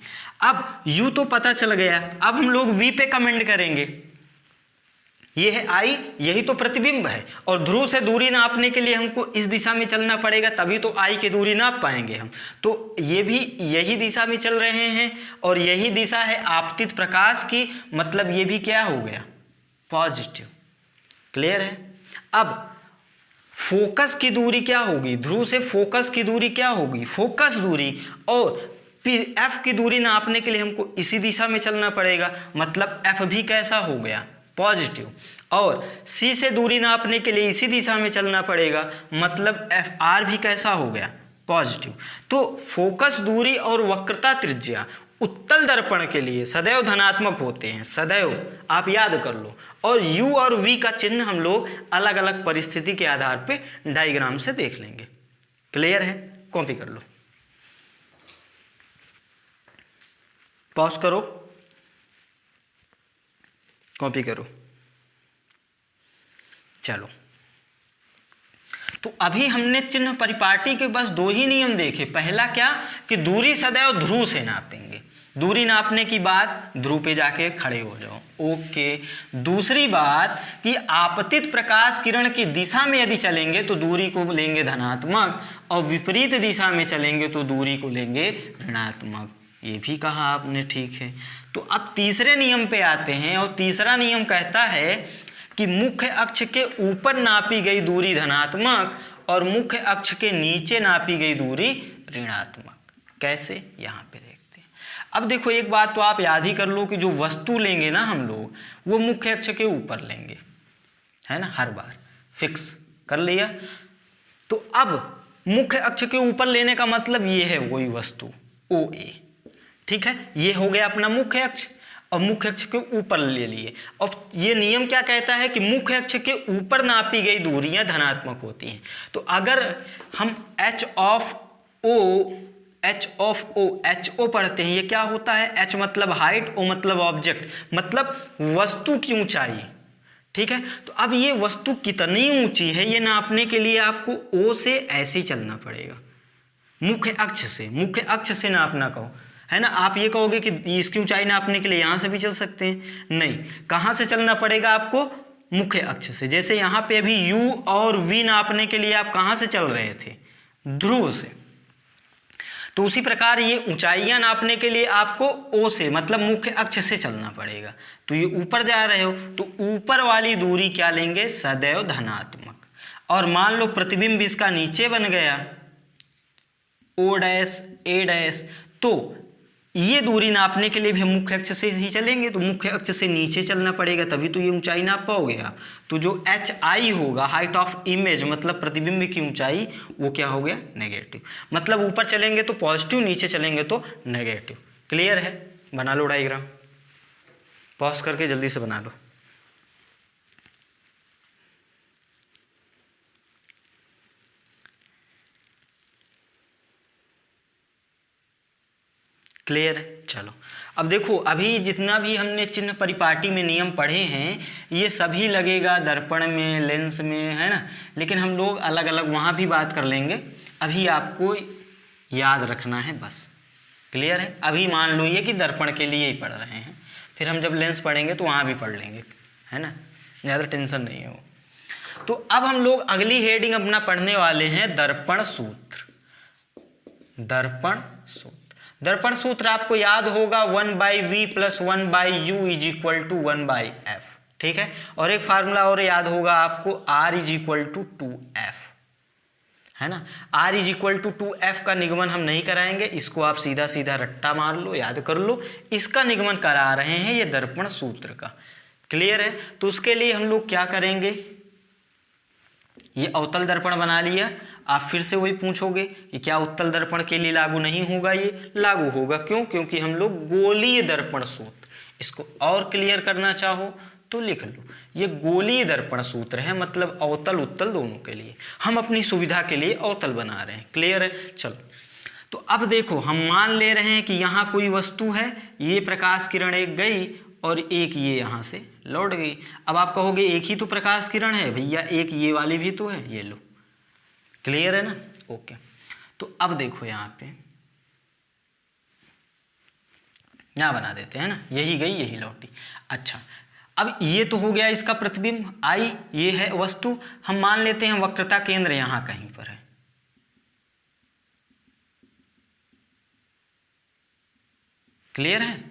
अब U तो पता चल गया, अब हम लोग V पे कमेंट करेंगे। ये है I, यही तो प्रतिबिंब है और ध्रुव से दूरी नापने के लिए हमको इस दिशा में चलना पड़ेगा, तभी तो I की दूरी नाप पाएंगे हम। तो ये भी यही दिशा में चल रहे हैं और यही दिशा है आपतित प्रकाश की, मतलब ये भी क्या हो गया? पॉजिटिव। क्लियर है? अब फोकस की दूरी क्या होगी? ध्रुव से फोकस की दूरी क्या होगी? फोकस दूरी। और F की दूरी नापने के लिए हमको इसी दिशा में चलना पड़ेगा, मतलब F भी कैसा हो गया? पॉजिटिव। और C से दूरी नापने के लिए इसी दिशा में चलना पड़ेगा, मतलब FR भी कैसा हो गया? पॉजिटिव। तो फोकस दूरी और वक्रता त्रिज्या उत्तल दर्पण के लिए सदैव धनात्मक होते हैं, सदैव, आप याद कर लो। और U और V का चिन्ह हम लोग अलग अलग परिस्थिति के आधार पे डायग्राम से देख लेंगे। क्लियर है? कॉपी कर लो, पॉज करो, कॉपी करो। चलो, तो अभी हमने चिन्ह परिपाटी के बस दो ही नियम देखे। पहला क्या कि दूरी सदैव ध्रुव से नापेंगे, दूरी नापने की बात ध्रुव पे जाके खड़े हो जाओ। ओके। दूसरी बात कि आपतित प्रकाश किरण की दिशा में यदि चलेंगे तो दूरी को लेंगे धनात्मक और विपरीत दिशा में चलेंगे तो दूरी को लेंगे ऋणात्मक। ये भी कहा आपने, ठीक है। तो अब तीसरे नियम पे आते हैं और तीसरा नियम कहता है कि मुख्य अक्ष के ऊपर नापी गई दूरी धनात्मक और मुख्य अक्ष के नीचे नापी गई दूरी ऋणात्मक। कैसे? यहाँ पे देखते हैं। अब देखो, एक बात तो आप याद ही कर लो कि जो वस्तु लेंगे ना हम लोग, वो मुख्य अक्ष के ऊपर लेंगे, है ना, हर बार फिक्स कर लिया। तो अब मुख्य अक्ष के ऊपर लेने का मतलब ये है वही वस्तु OA, ठीक है। ये हो गया अपना मुख्य अक्ष और मुख्य अक्ष के ऊपर ले लिए। और ये नियम क्या कहता है कि मुख्य अक्ष के ऊपर नापी गई दूरियां धनात्मक होती हैं। तो अगर हम H ऑफ O पढ़ते हैं, ये क्या होता है? H मतलब हाइट, O मतलब ऑब्जेक्ट, मतलब वस्तु की ऊंचाई, ठीक है। तो अब ये वस्तु कितनी ऊंची है ये नापने के लिए आपको O से ऐसे ही चलना पड़ेगा, मुख्य अक्ष से नापना कहो, है ना। आप ये कहोगे कि इसकी ऊंचाई नापने के लिए यहाँ से भी चल सकते हैं, नहीं, कहाँ से चलना पड़ेगा आपको? मुख्य अक्ष से। जैसे यहाँ पे अभी U और V नापने के लिए आप कहाँ से चल रहे थे? ध्रुव से। तो उसी प्रकार ये ऊंचाइयां नापने के लिए आपको O से, मतलब मुख्य अक्ष से चलना पड़ेगा। तो ये ऊपर जा रहे हो तो ऊपर वाली दूरी क्या लेंगे? सदैव धनात्मक। और मान लो प्रतिबिंब इसका नीचे बन गया O डैश A डैश, तो ये दूरी नापने के लिए भी हम मुख्य अक्ष से ही चलेंगे, तो मुख्य अक्ष से नीचे चलना पड़ेगा, तभी तो ये ऊंचाई नाप पाओगे आप। तो जो HI होगा, हाइट ऑफ इमेज, मतलब प्रतिबिंब की ऊंचाई, वो क्या हो गया? नेगेटिव। मतलब ऊपर चलेंगे तो पॉजिटिव, नीचे चलेंगे तो नेगेटिव। क्लियर है? बना लो डायग्राम, पॉज करके जल्दी से बना लो। क्लियर है? चलो, अब देखो, अभी जितना भी हमने चिन्ह परिपाटी में नियम पढ़े हैं ये सभी लगेगा दर्पण में, लेंस में, है ना। लेकिन हम लोग अलग अलग वहाँ भी बात कर लेंगे, अभी आपको याद रखना है बस। क्लियर है? अभी मान लो ये कि दर्पण के लिए ही पढ़ रहे हैं, फिर हम जब लेंस पढ़ेंगे तो वहाँ भी पढ़ लेंगे, है ना, ज़्यादा टेंशन नहीं हो। तो अब हम लोग अगली हेडिंग अपना पढ़ने वाले हैं दर्पण सूत्र। दर्पण सूत्र, दर्पण सूत्र आपको याद होगा 1/v + 1/u = 1/f, ठीक है। और एक फार्मूला और याद होगा आपको, r = 2f, है ना। r = 2f का निगमन हम नहीं कराएंगे, इसको आप सीधा सीधा रट्टा मार लो, याद कर लो। इसका निगमन करा रहे हैं ये दर्पण सूत्र का। क्लियर है? तो उसके लिए हम लोग क्या करेंगे, ये अवतल दर्पण बना लिया। आप फिर से वही पूछोगे कि क्या उत्तल दर्पण के लिए लागू नहीं होगा? ये लागू होगा। क्यों? क्योंकि हम लोग गोलीय दर्पण सूत्र, इसको और क्लियर करना चाहो तो लिख लो, ये गोलीय दर्पण सूत्र है, मतलब अवतल उत्तल दोनों के लिए। हम अपनी सुविधा के लिए अवतल बना रहे हैं। क्लियर है? चलो, तो अब देखो हम मान ले रहे हैं कि यहाँ कोई वस्तु है, ये प्रकाश किरण एक गई और एक ये यहाँ से लौट गई। अब आप कहोगे एक ही तो प्रकाश किरण है भैया, एक ये वाली भी तो है, ये लो। क्लियर है ना? ओके। तो अब देखो यहाँ पे यहाँ बना देते हैं ना, यही गई यही लौटी। अच्छा, अब ये तो हो गया इसका प्रतिबिंब आई, ये है वस्तु। हम मान लेते हैं वक्रता केंद्र यहाँ कहीं पर है। क्लियर है?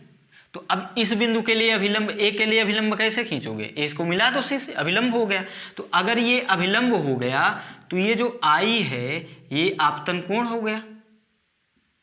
तो अब इस बिंदु के लिए अभिलंब, ए के लिए अभिलंब कैसे खींचोगे? ए इसको मिला दो सी से, अभिलंब हो गया। तो अगर ये अभिलंब हो गया तो ये जो आई है ये आपतन कोण हो गया।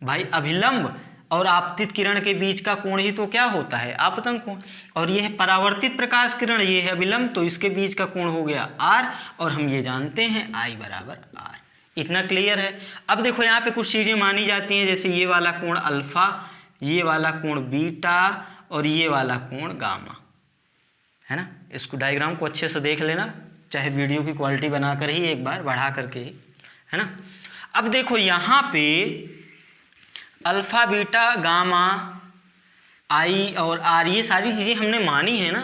भाई अभिलंब और आपतित किरण के बीच का कोण ही तो क्या होता है? आपतन कोण। और ये है परावर्तित प्रकाश किरण, ये है अभिलंब, तो इसके बीच का कोण हो गया आर, और हम ये जानते हैं आई बराबर आर। इतना क्लियर है? अब देखो यहाँ पे कुछ चीजें मानी जाती हैं, जैसे ये वाला कोण अल्फा, ये वाला कोण बीटा और ये वाला कोण गामा, है ना? इसको डायग्राम को अच्छे से देख लेना, चाहे वीडियो की क्वालिटी बनाकर ही एक बार बढ़ा करके ही, है ना? अब देखो यहाँ पे अल्फा बीटा गामा आई और आर, ये सारी चीज़ें हमने मानी है ना,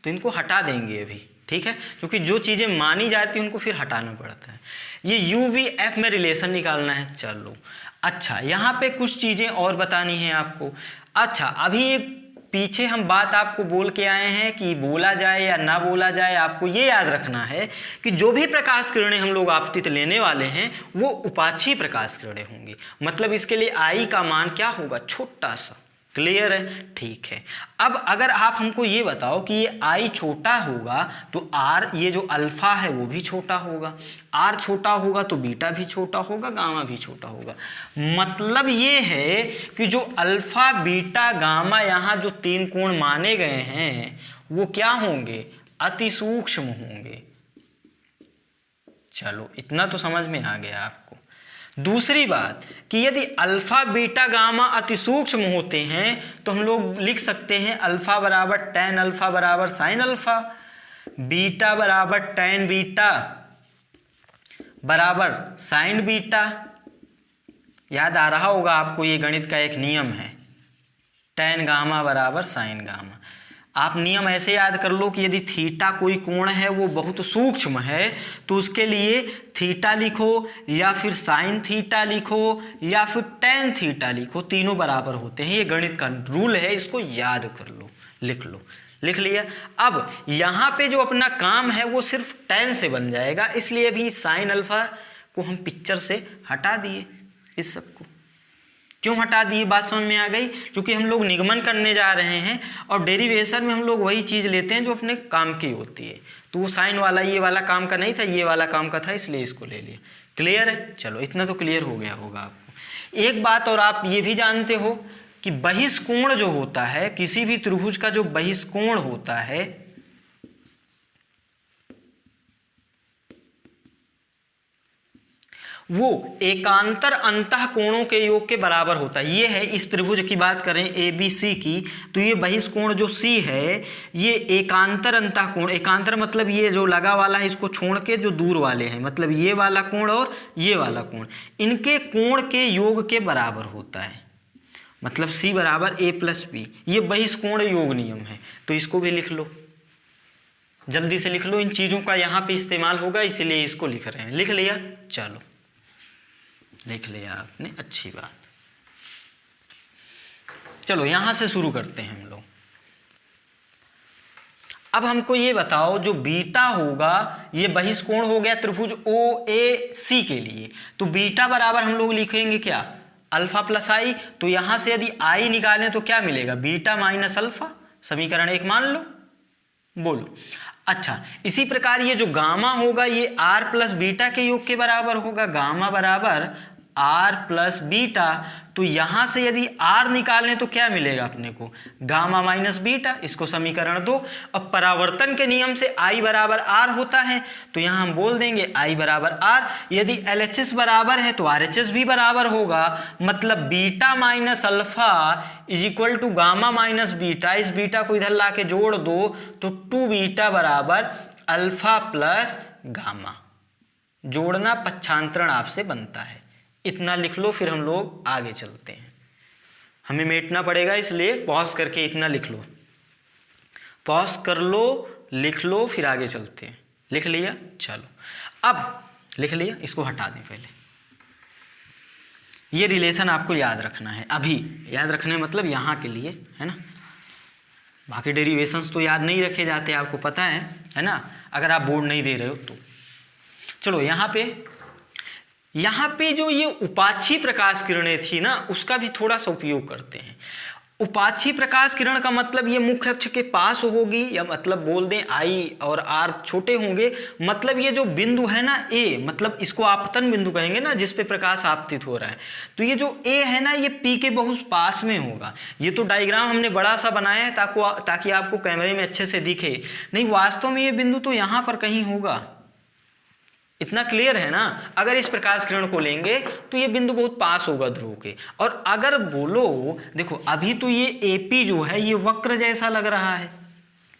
तो इनको हटा देंगे अभी, ठीक है? क्योंकि जो चीज़ें मानी जाती हैं उनको फिर हटाना पड़ता है। ये यू वी एफ में रिलेशन निकालना है। चलो अच्छा, यहाँ पे कुछ चीज़ें और बतानी है आपको। अच्छा, अभी एक पीछे हम बात आपको बोल के आए हैं कि बोला जाए या ना बोला जाए, आपको ये याद रखना है कि जो भी प्रकाश किरणें हम लोग आपतित लेने वाले हैं वो उपाक्षी प्रकाश किरणें होंगी। मतलब इसके लिए आई का मान क्या होगा? छोटा सा। क्लियर है? ठीक है। अब अगर आप हमको ये बताओ कि ये आई छोटा होगा तो आर, ये जो अल्फा है वो भी छोटा होगा, आर छोटा होगा तो बीटा भी छोटा होगा, गामा भी छोटा होगा। मतलब ये है कि जो अल्फा बीटा गामा यहाँ जो तीन कोण माने गए हैं वो क्या होंगे? अति सूक्ष्म होंगे। चलो इतना तो समझ में आ गया आपको। दूसरी बात कि यदि अल्फा बीटा गामा अति सूक्ष्म होते हैं तो हम लोग लिख सकते हैं अल्फा बराबर tan अल्फा बराबर sin अल्फा, बीटा बराबर tan बीटा बराबर sin बीटा। याद आ रहा होगा आपको, ये गणित का एक नियम है, tan गामा बराबर sin गामा। आप नियम ऐसे याद कर लो कि यदि थीटा कोई कोण है वो बहुत सूक्ष्म है तो उसके लिए थीटा लिखो या फिर साइन थीटा लिखो या फिर टेन थीटा लिखो, तीनों बराबर होते हैं। ये गणित का रूल है, इसको याद कर लो, लिख लो। लिख लिया? अब यहाँ पे जो अपना काम है वो सिर्फ टेन से बन जाएगा, इसलिए अभी साइन अल्फा को हम पिक्चर से हटा दिए। इस सबको क्यों हटा दिए? बात समझ में आ गई? क्योंकि हम लोग निगमन करने जा रहे हैं और डेरिवेशन में हम लोग वही चीज़ लेते हैं जो अपने काम की होती है। तो वो साइन वाला ये वाला काम का नहीं था, ये वाला काम का था, इसलिए इसको ले लिया। क्लियर है? चलो इतना तो क्लियर हो गया होगा आपको। एक बात और आप ये भी जानते हो कि बहिष्कोण जो होता है, किसी भी त्रिभुज का जो बहिष्कोण होता है वो एकांतर अंतः कोणों के योग के बराबर होता है। ये है, इस त्रिभुज की बात करें ए बी सी की, तो ये बहिष्कोण जो सी है ये एकांतर अंतः कोण, एकांतर मतलब ये जो लगा वाला है इसको छोड़ के जो दूर वाले हैं, मतलब ये वाला कोण और ये वाला कोण, इनके कोण के योग के बराबर होता है। मतलब सी बराबर ए प्लस बी, ये बहिष्कोण योग नियम है। तो इसको भी लिख लो, जल्दी से लिख लो, इन चीज़ों का यहाँ पे इस्तेमाल होगा इसलिए इसको लिख रहे हैं। लिख लिया? चलो देख लिया आपने, अच्छी बात। चलो यहां से शुरू करते हैं हम लोग। अब हमको ये बताओ, जो बीटा होगा ये बहिष्कोण हो गया त्रिभुज ओ ए सी के लिए, तो बीटा बराबर हम लोग लिखेंगे क्या? अल्फा प्लस आई। तो यहां से यदि आई निकालें तो क्या मिलेगा? Beta minus alpha. समीकरण 1 मान लो, बोलो। अच्छा, इसी प्रकार ये जो गामा होगा ये आर प्लस बीटा के योग के बराबर होगा, गामा बराबर आर प्लस बीटा। तो यहां से यदि आर निकालें तो क्या मिलेगा अपने को? Gamma minus beta. इसको समीकरण 2। अब परावर्तन के नियम से आई बराबर आर होता है, तो यहां हम बोल देंगे आई बराबर आर। यदि LHS बराबर है तो RHS भी बराबर होगा, मतलब beta minus alpha is equal to gamma minus beta. इस बीटा को इधर ला के जोड़ दो तो 2 बीटा बराबर अल्फा प्लस गामा। जोड़ना पक्षांतरण आपसे बनता है, इतना लिख लो, फिर हम लोग आगे चलते हैं। हमें मेटना पड़ेगा, इसलिए पॉज करके इतना लिख लो, पॉज कर लो, लिख लो, फिर आगे चलते हैं। लिख लिया? चलो अब लिख लिया, इसको हटा दें पहले। ये रिलेशन आपको याद रखना है, अभी याद रखने मतलब यहाँ के लिए, है ना। बाकी डेरिवेशंस तो याद नहीं रखे जाते, आपको पता है ना, अगर आप बोर्ड नहीं दे रहे हो तो। चलो यहाँ पे जो ये उपाक्षी प्रकाश किरणें थी ना, उसका भी थोड़ा सा उपयोग करते हैं। उपाक्षी प्रकाश किरण का मतलब ये मुख्य अक्ष के पास होगी, या मतलब बोल दें आई और आर छोटे होंगे। मतलब ये जो बिंदु है ना ए, मतलब इसको आपतन बिंदु कहेंगे ना, जिस पे प्रकाश आपतित हो रहा है। तो ये जो ए है ना, ये पी के बहुत पास में होगा। ये तो डायग्राम हमने बड़ा सा बनाया है ताकि आपको कैमरे में अच्छे से दिखे, नहीं वास्तव में ये बिंदु तो यहाँ पर कहीं होगा। इतना क्लियर है ना। अगर इस प्रकाश किरण को लेंगे तो ये बिंदु बहुत पास होगा ध्रुव के। और अगर बोलो, देखो अभी तो ये एपी जो है ये वक्र जैसा लग रहा है,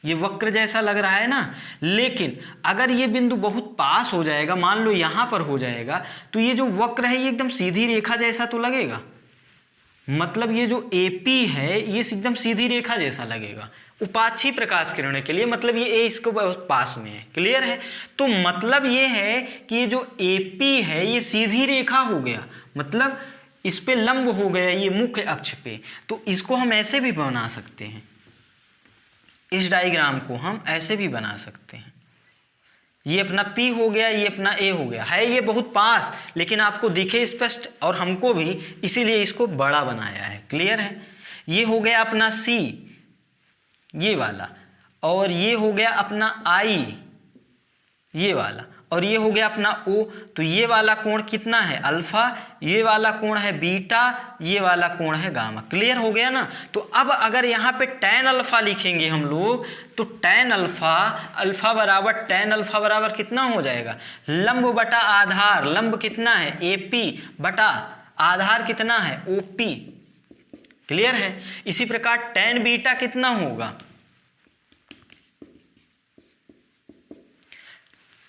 ये वक्र जैसा लग रहा है ना, लेकिन अगर ये बिंदु बहुत पास हो जाएगा, मान लो यहाँ पर हो जाएगा, तो ये जो वक्र है ये एकदम सीधी रेखा जैसा तो लगेगा। मतलब ये जो AP है ये एकदम सीधी रेखा जैसा लगेगा उपाक्षी प्रकाश किरणें के लिए। मतलब ये ए इसको पास में है, क्लियर है। तो मतलब ये है कि ये जो AP है ये सीधी रेखा हो गया, मतलब इस पे लंब हो गया ये मुख्य अक्ष पे। तो इसको हम ऐसे भी बना सकते हैं, इस डायग्राम को हम ऐसे भी बना सकते हैं। ये अपना P हो गया, ये अपना A हो गया, है ये बहुत पास, लेकिन आपको दिखे स्पष्ट और हमको भी, इसीलिए इसको बड़ा बनाया है, क्लियर है। ये हो गया अपना C, ये वाला, और ये हो गया अपना I, ये वाला, और ये हो गया अपना O। तो ये वाला कोण कितना है अल्फा, ये वाला कोण है बीटा, ये वाला कोण है गामा, क्लियर हो गया ना। तो अब अगर यहाँ पे tan अल्फा लिखेंगे हम लोग, तो tan अल्फा, अल्फा बराबर कितना हो जाएगा, लंब बटा आधार। लंब कितना है AP बटा आधार कितना है OP, क्लियर है। इसी प्रकार tan बीटा कितना होगा,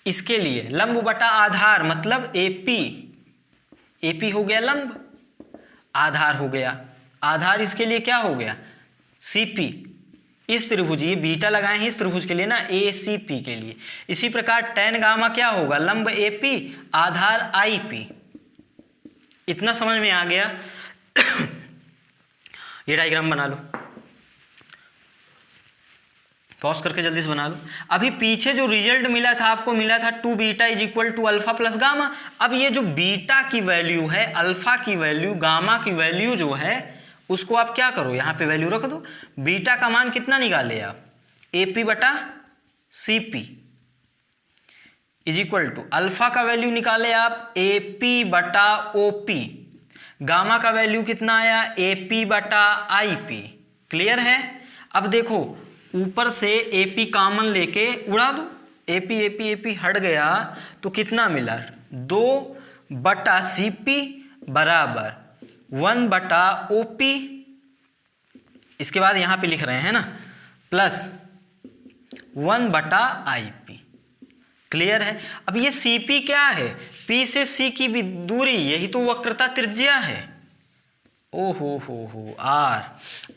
इसके लिए लंब बटा आधार, मतलब AP हो गया लंब, आधार हो गया आधार, इसके लिए क्या हो गया CP। इस त्रिभुज, ये बीटा लगाए हैं इस त्रिभुज के लिए ना, ACP के लिए। इसी प्रकार tan गामा क्या होगा, लंब AP आधार IP। इतना समझ में आ गया। ये डायग्राम बना लो, पॉज करके जल्दी से बना लो। अभी पीछे जो रिजल्ट मिला था आपको, मिला था 2 beta is equal to alpha plus gamma. अब ये जो बीटा की वैल्यू है, अल्फा की वैल्यू, गामा की वैल्यू जो है, उसको आप क्या करो, यहाँ पे वैल्यू रख दो। बीटा का मान कितना निकाले आप, AP बटा CP इज इक्वल टू, अल्फा का वैल्यू निकाले आप AP बटा OP, गामा का वैल्यू कितना आया AP बटा IP, क्लियर है। अब देखो ऊपर से AP कॉमन लेके उड़ा दो, AP हट गया तो कितना मिला, 2 बटा CP बराबर 1 बटा OP। इसके बाद यहाँ पे लिख रहे हैं ना प्लस 1 बटा IP, क्लियर है। अब ये CP क्या है, P से C की भी दूरी, यही तो वक्रता त्रिज्या है। ओ हो R।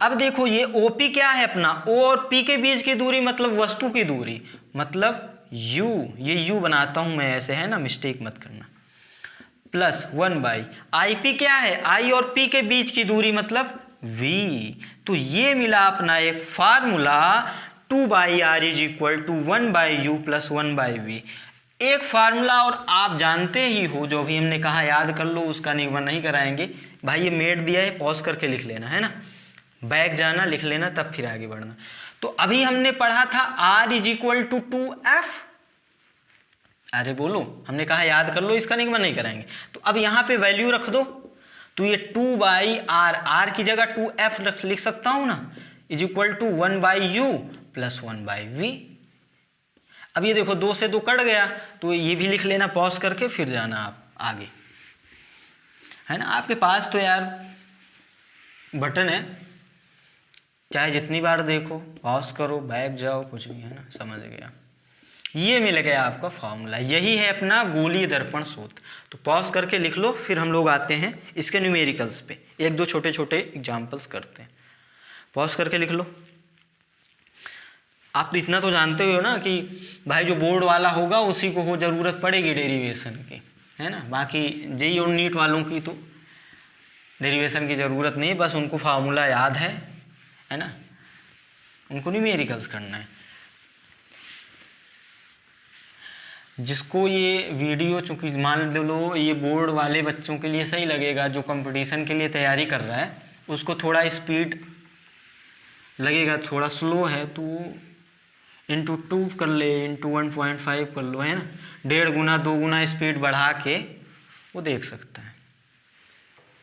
अब देखो ये OP क्या है अपना, O और P के बीच की दूरी, मतलब वस्तु की दूरी, मतलब U, ये U बनाता हूं मैं ऐसे, है ना, मिस्टेक मत करना, प्लस 1 बाई IP क्या है, I और P के बीच की दूरी, मतलब V। तो ये मिला अपना एक formula 2 by R is equal to 1 by U plus 1 by V। एक फार्मूला, और आप जानते ही हो, जो भी हमने कहा याद कर लो, उसका निगमन नहीं कराएंगे भाई। ये मेट दिया है, पॉज करके लिख लेना, है ना, बैक जाना, लिख लेना, तब फिर आगे बढ़ना। तो अभी हमने पढ़ा था R is equal to 2F। अरे बोलो, हमने कहा याद कर लो, इसका निगमन नहीं कराएंगे। तो अब यहाँ पे वैल्यू रख दो, तो ये 2 बाई R की जगह 2F लिख सकता हूँ ना, is equal to 1 by U plus 1 by V। अब ये देखो 2 से 2 कट गया, तो ये भी लिख लेना पॉज करके, फिर जाना आप आगे, है ना। आपके पास तो यार बटन है, चाहे जितनी बार देखो, पॉज करो, बैक जाओ, कुछ भी, है ना, समझ गया। ये मिल गया आपका फॉर्मूला, यही है अपना गोलीय दर्पण सूत्र। तो पॉज करके लिख लो, फिर हम लोग आते हैं इसके न्यूमेरिकल्स पे, एक दो छोटे छोटे एग्जाम्पल्स करते हैं। पॉज करके लिख लो। आप इतना तो जानते हो ना कि भाई जो बोर्ड वाला होगा उसी को हो ज़रूरत पड़ेगी डेरिवेशन की, है ना। बाकी जेई और नीट वालों की तो डेरिवेशन की ज़रूरत नहीं है, बस उनको फार्मूला याद है ना, उनको न्यूमेरिकल्स करना है। जिसको ये वीडियो, चूँकि मान लो ये बोर्ड वाले बच्चों के लिए सही लगेगा, जो कंपटीशन के लिए तैयारी कर रहा है उसको थोड़ा स्पीड लगेगा, थोड़ा स्लो है तो इंटू 2 कर ले, इंटू 1.5 कर लो, है ना। 1.5 गुना 2 गुना स्पीड बढ़ा के वो देख सकता है।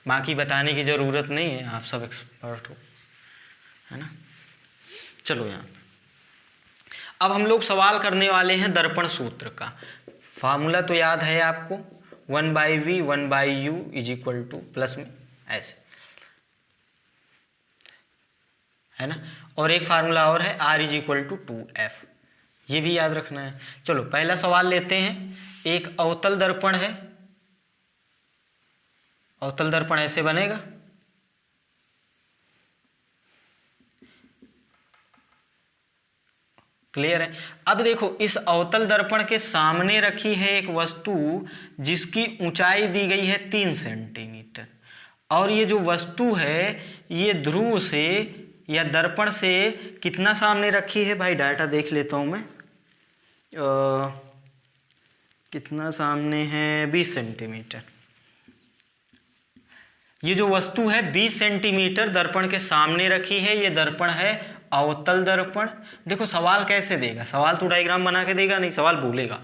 बाकी बताने की ज़रूरत नहीं है, आप सब एक्सपर्ट हो, है ना। चलो यहाँ अब हम लोग सवाल करने वाले हैं दर्पण सूत्र का। फार्मूला तो याद है आपको, 1/v 1/u = प्लस में ऐसे, है ना। और एक फार्मूला और है r = 2f, ये भी याद रखना है। चलो पहला सवाल लेते हैं। एक अवतल दर्पण है, अवतल दर्पण ऐसे बनेगा, क्लियर है। अब देखो इस अवतल दर्पण के सामने रखी है एक वस्तु जिसकी ऊंचाई दी गई है 3 सेंटीमीटर, और ये जो वस्तु है ये ध्रुव से या दर्पण से कितना सामने रखी है, भाई डाटा देख लेता हूँ मैं, कितना सामने है, 20 सेंटीमीटर। ये जो वस्तु है 20 सेंटीमीटर दर्पण के सामने रखी है, ये दर्पण है अवतल दर्पण। देखो सवाल कैसे देगा, सवाल तो डायग्राम बना के देगा नहीं, सवाल बोलेगा,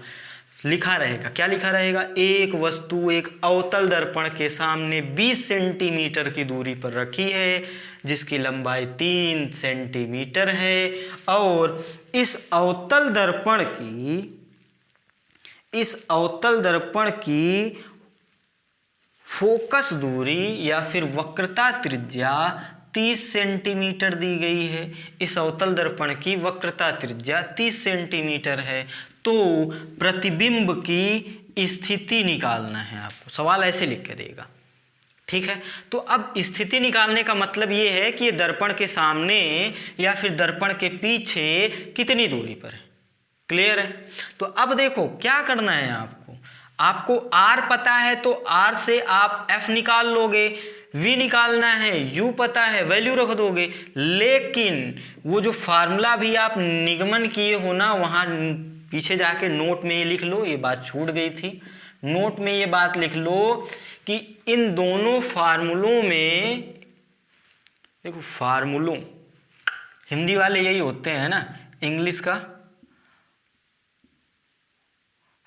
लिखा रहेगा, क्या लिखा रहेगा, एक वस्तु एक अवतल दर्पण के सामने 20 सेंटीमीटर की दूरी पर रखी है जिसकी लंबाई 3 सेंटीमीटर है, और इस अवतल दर्पण की फोकस दूरी या फिर वक्रता त्रिज्या 30 सेंटीमीटर दी गई है। इस अवतल दर्पण की वक्रता त्रिज्या 30 सेंटीमीटर है, तो प्रतिबिंब की स्थिति निकालना है आपको। सवाल ऐसे लिख के देगा, ठीक है। तो अब स्थिति निकालने का मतलब ये है कि ये दर्पण के सामने या फिर दर्पण के पीछे कितनी दूरी पर है, क्लियर है। तो अब देखो क्या करना है आपको R पता है तो R से आप F निकाल लोगे, V निकालना है, U पता है, वैल्यू रख दोगे। लेकिन वो जो फार्मूला भी आप निगमन किए हो ना, वहाँ पीछे जाके नोट में ये लिख लो, ये बात छूट गई थी, नोट में ये बात लिख लो कि इन दोनों फार्मूलों में, देखो फार्मूलों हिंदी वाले यही होते हैं ना, इंग्लिश का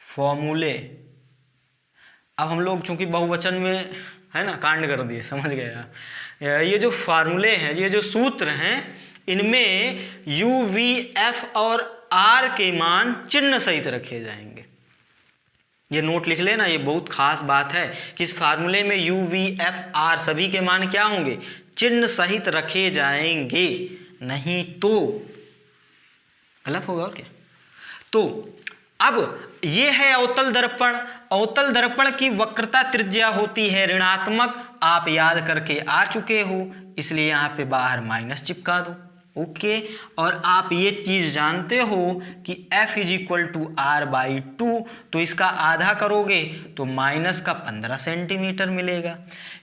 फॉर्मूले। अब हम लोग चूंकि बहुवचन में है ना कांड कर दिए, समझ गया। ये जो फार्मूले हैं, ये जो सूत्र हैं, इनमें u, v, f और r के मान चिन्ह सहित रखे जाएंगे। ये नोट लिख लेना, ये बहुत खास बात है कि इस फार्मूले में u, v, f, r सभी के मान क्या होंगे, चिन्ह सहित रखे जाएंगे, नहीं तो गलत होगा। और क्या, तो अब ये है अवतल दर्पण। अवतल दर्पण की वक्रता त्रिज्या होती है ऋणात्मक, आप याद करके आ चुके हो, इसलिए यहाँ पे बाहर माइनस चिपका दो, ओके। और आप ये चीज जानते हो कि F = R/2, तो इसका आधा करोगे तो माइनस का 15 सेंटीमीटर मिलेगा।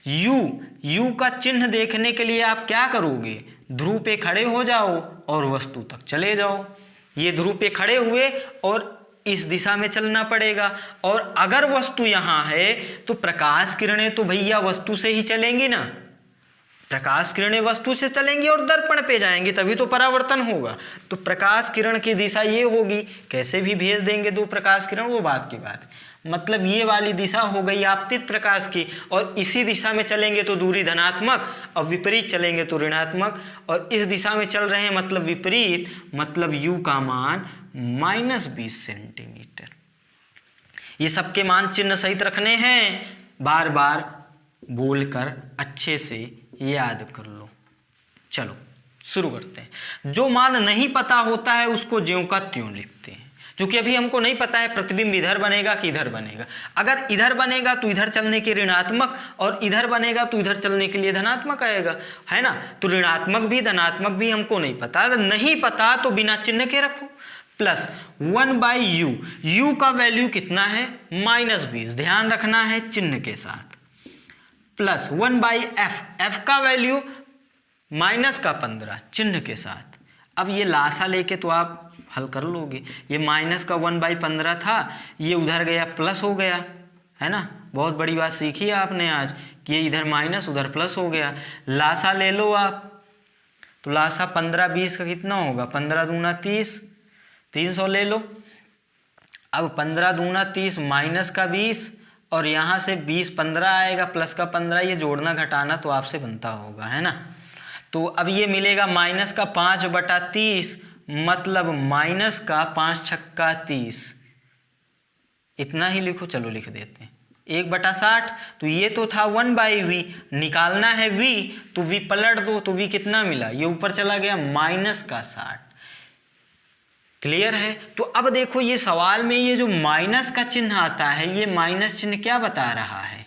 U का चिन्ह देखने के लिए आप क्या करोगे, ध्रुव पे खड़े हो जाओ और वस्तु तक चले जाओ। ये ध्रुव पे खड़े हुए और इस दिशा में चलना पड़ेगा, और अगर वस्तु यहाँ है तो प्रकाश किरणें तो भैया वस्तु से ही चलेंगी ना, प्रकाश किरणें वस्तु से चलेंगी और दर्पण पे जाएंगी, तभी तो परावर्तन होगा। तो प्रकाश किरण की दिशा ये होगी, कैसे भी भेज देंगे दो प्रकाश किरण, वो बात की बात। मतलब ये वाली दिशा हो गई आपतित प्रकाश की, और इसी दिशा में चलेंगे तो दूरी धनात्मक, और विपरीत चलेंगे तो ऋणात्मक, और इस दिशा में चल रहे हैं मतलब विपरीत, मतलब u का मान -20 सेंटीमीटर। ये सबके मान चिन्ह सहित रखने हैं, बार बार बोलकर अच्छे से याद कर लो। चलो शुरू करते हैं। जो मान नहीं पता होता है उसको ज्यों का त्यों लिखते हैं, क्योंकि अभी हमको नहीं पता है प्रतिबिंब इधर बनेगा कि इधर बनेगा। अगर इधर बनेगा तो इधर चलने के ऋणात्मक, और इधर बनेगा तो इधर चलने के लिए धनात्मक आएगा, है ना। तो ऋणात्मक भी धनात्मक भी हमको नहीं पता, नहीं पता तो बिना चिन्ह के रखो। प्लस 1/u, u का वैल्यू कितना है -20, ध्यान रखना है चिन्ह के साथ। प्लस 1/f, f का वैल्यू -15 चिन्ह के साथ। अब ये लासा लेके तो आप हल कर लोगे। ये माइनस का 1/15 था, ये उधर गया प्लस हो गया, है ना। बहुत बड़ी बात सीखी है आपने आज कि ये इधर माइनस उधर प्लस हो गया। लासा ले लो आप, तो लासा 15-20 का कितना होगा, 15 दूना 30, 300 ले लो। अब 15 दूना 30 माइनस का 20, और यहाँ से 20 15 आएगा, प्लस का 15, ये जोड़ना घटाना तो आपसे बनता होगा, है ना। तो अब ये मिलेगा माइनस का 5/30, मतलब माइनस का 5 छक्का 30, इतना ही लिखो। चलो लिख देते हैं 1/60। तो ये तो था 1/v, निकालना है v, तो v पलट दो तो v कितना मिला, ये ऊपर चला गया -60। क्लियर है। तो अब देखो ये सवाल में ये जो माइनस का चिन्ह आता है, ये माइनस चिन्ह क्या बता रहा है,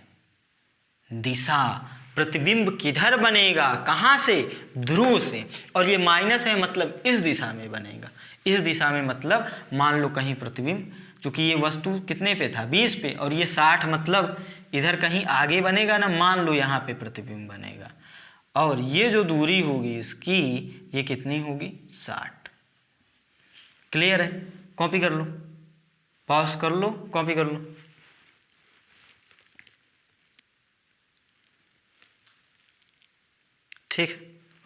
दिशा। प्रतिबिंब किधर बनेगा, कहाँ से, ध्रुव से, और ये माइनस है मतलब इस दिशा में बनेगा। इस दिशा में मतलब मान लो कहीं प्रतिबिंब, चूंकि ये वस्तु कितने पे था 20 पे, और ये 60 मतलब इधर कहीं आगे बनेगा ना, मान लो यहाँ पे प्रतिबिंब बनेगा, और ये जो दूरी होगी इसकी, ये कितनी होगी 60। क्लियर है। कॉपी कर लो, पॉज कर लो, कॉपी कर लो। ठीक,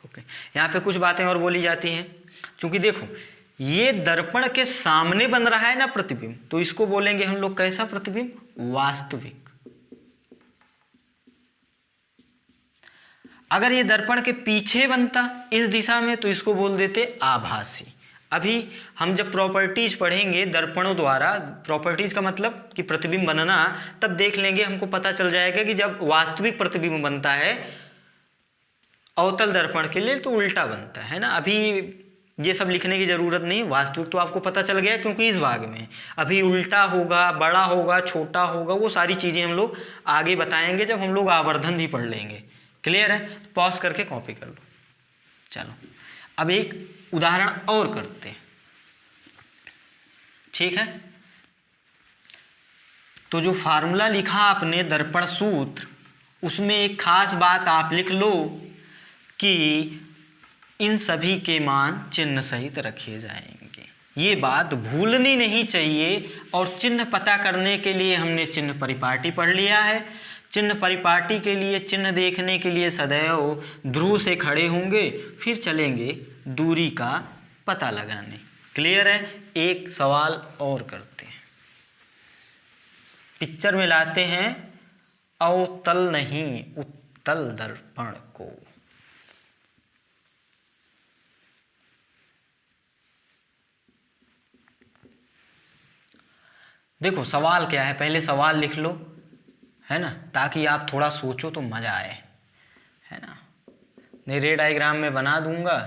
ओके। यहाँ पे कुछ बातें और बोली जाती हैं, क्योंकि देखो ये दर्पण के सामने बन रहा है ना प्रतिबिंब, तो इसको बोलेंगे हम लोग कैसा प्रतिबिंब, वास्तविक। अगर ये दर्पण के पीछे बनता इस दिशा में, तो इसको बोल देते आभासी। अभी हम जब प्रॉपर्टीज पढ़ेंगे दर्पणों द्वारा, प्रॉपर्टीज का मतलब कि प्रतिबिंब बनना, तब देख लेंगे, हमको पता चल जाएगा कि जब वास्तविक प्रतिबिंब बनता है अवतल दर्पण के लिए तो उल्टा बनता है ना। अभी ये सब लिखने की ज़रूरत नहीं, वास्तविक तो आपको पता चल गया क्योंकि इस भाग में। अभी उल्टा होगा, बड़ा होगा, छोटा होगा, वो सारी चीज़ें हम लोग आगे बताएंगे जब हम लोग आवर्धन भी पढ़ लेंगे। क्लियर है। पॉज करके कॉपी कर लो। चलो अब एक उदाहरण और करते हैं, ठीक है। तो जो फार्मूला लिखा आपने दर्पण सूत्र, उसमें एक खास बात आप लिख लो कि इन सभी के मान चिन्ह सहित रखे जाएंगे। ये बात भूलनी नहीं चाहिए। और चिन्ह पता करने के लिए हमने चिन्ह परिपाटी पढ़ लिया है। चिन्ह परिपाटी के लिए, चिन्ह देखने के लिए सदैव ध्रुव से खड़े होंगे, फिर चलेंगे दूरी का पता लगाने। क्लियर है। एक सवाल और करते हैं, पिक्चर में लाते हैं अवतल नहीं उत्तल दर्पण को। देखो सवाल क्या है, पहले सवाल लिख लो, है ना, ताकि आप थोड़ा सोचो तो मजा आए, है ना। नहीं रे डायग्राम में बना दूंगा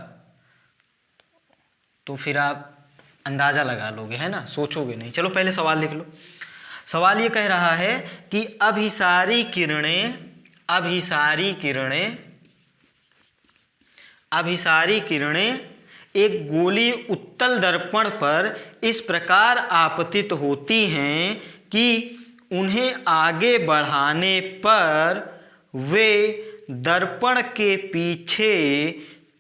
तो फिर आप अंदाजा लगा लोगे, है ना, सोचोगे नहीं। चलो पहले सवाल लिख लो। सवाल ये कह रहा है कि अभिसारी किरणें एक गोलीय उत्तल दर्पण पर इस प्रकार आपतित होती हैं कि उन्हें आगे बढ़ाने पर वे दर्पण के पीछे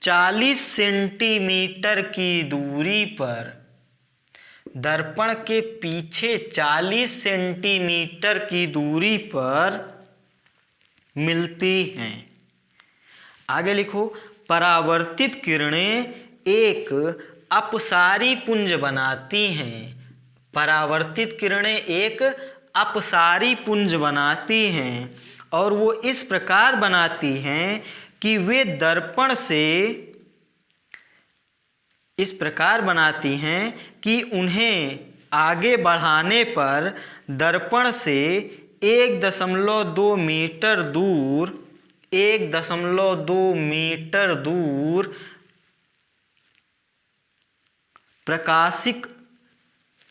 40 सेंटीमीटर की दूरी पर, दर्पण के पीछे 40 सेंटीमीटर की दूरी पर मिलती हैं। आगे लिखो, परावर्तित किरणें एक अपसारी पुंज बनाती हैं। परावर्तित किरणें एक अपसारी पुंज बनाती हैं और वो इस प्रकार बनाती हैं कि वे दर्पण से इस प्रकार बनाती हैं कि उन्हें आगे बढ़ाने पर दर्पण से 1.2 मीटर दूर 1.2 मीटर दूर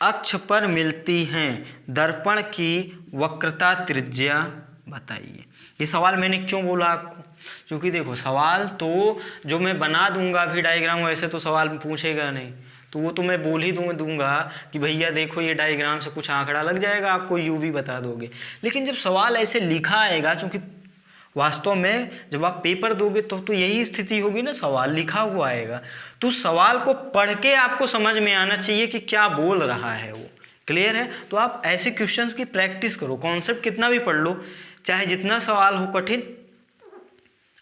अक्ष पर मिलती हैं, दर्पण की वक्रता त्रिज्या बताइए। ये सवाल मैंने क्यों बोला आपको, क्योंकि देखो सवाल तो जो मैं बना दूंगा अभी डायग्राम, वैसे तो सवाल पूछेगा नहीं, तो वो तो मैं बोल ही दूंगा कि भैया देखो ये डायग्राम से कुछ आंकड़ा लग जाएगा, आपको यू भी बता दोगे। लेकिन जब सवाल ऐसे लिखा आएगा, क्योंकि वास्तव में जब आप पेपर दोगे तो यही स्थिति होगी ना, सवाल लिखा हुआ आएगा, तो सवाल को पढ़ के आपको समझ में आना चाहिए कि क्या बोल रहा है वो। क्लियर है? तो आप ऐसे क्वेश्चंस की प्रैक्टिस करो, कॉन्सेप्ट कितना भी पढ़ लो, चाहे जितना सवाल हो कठिन,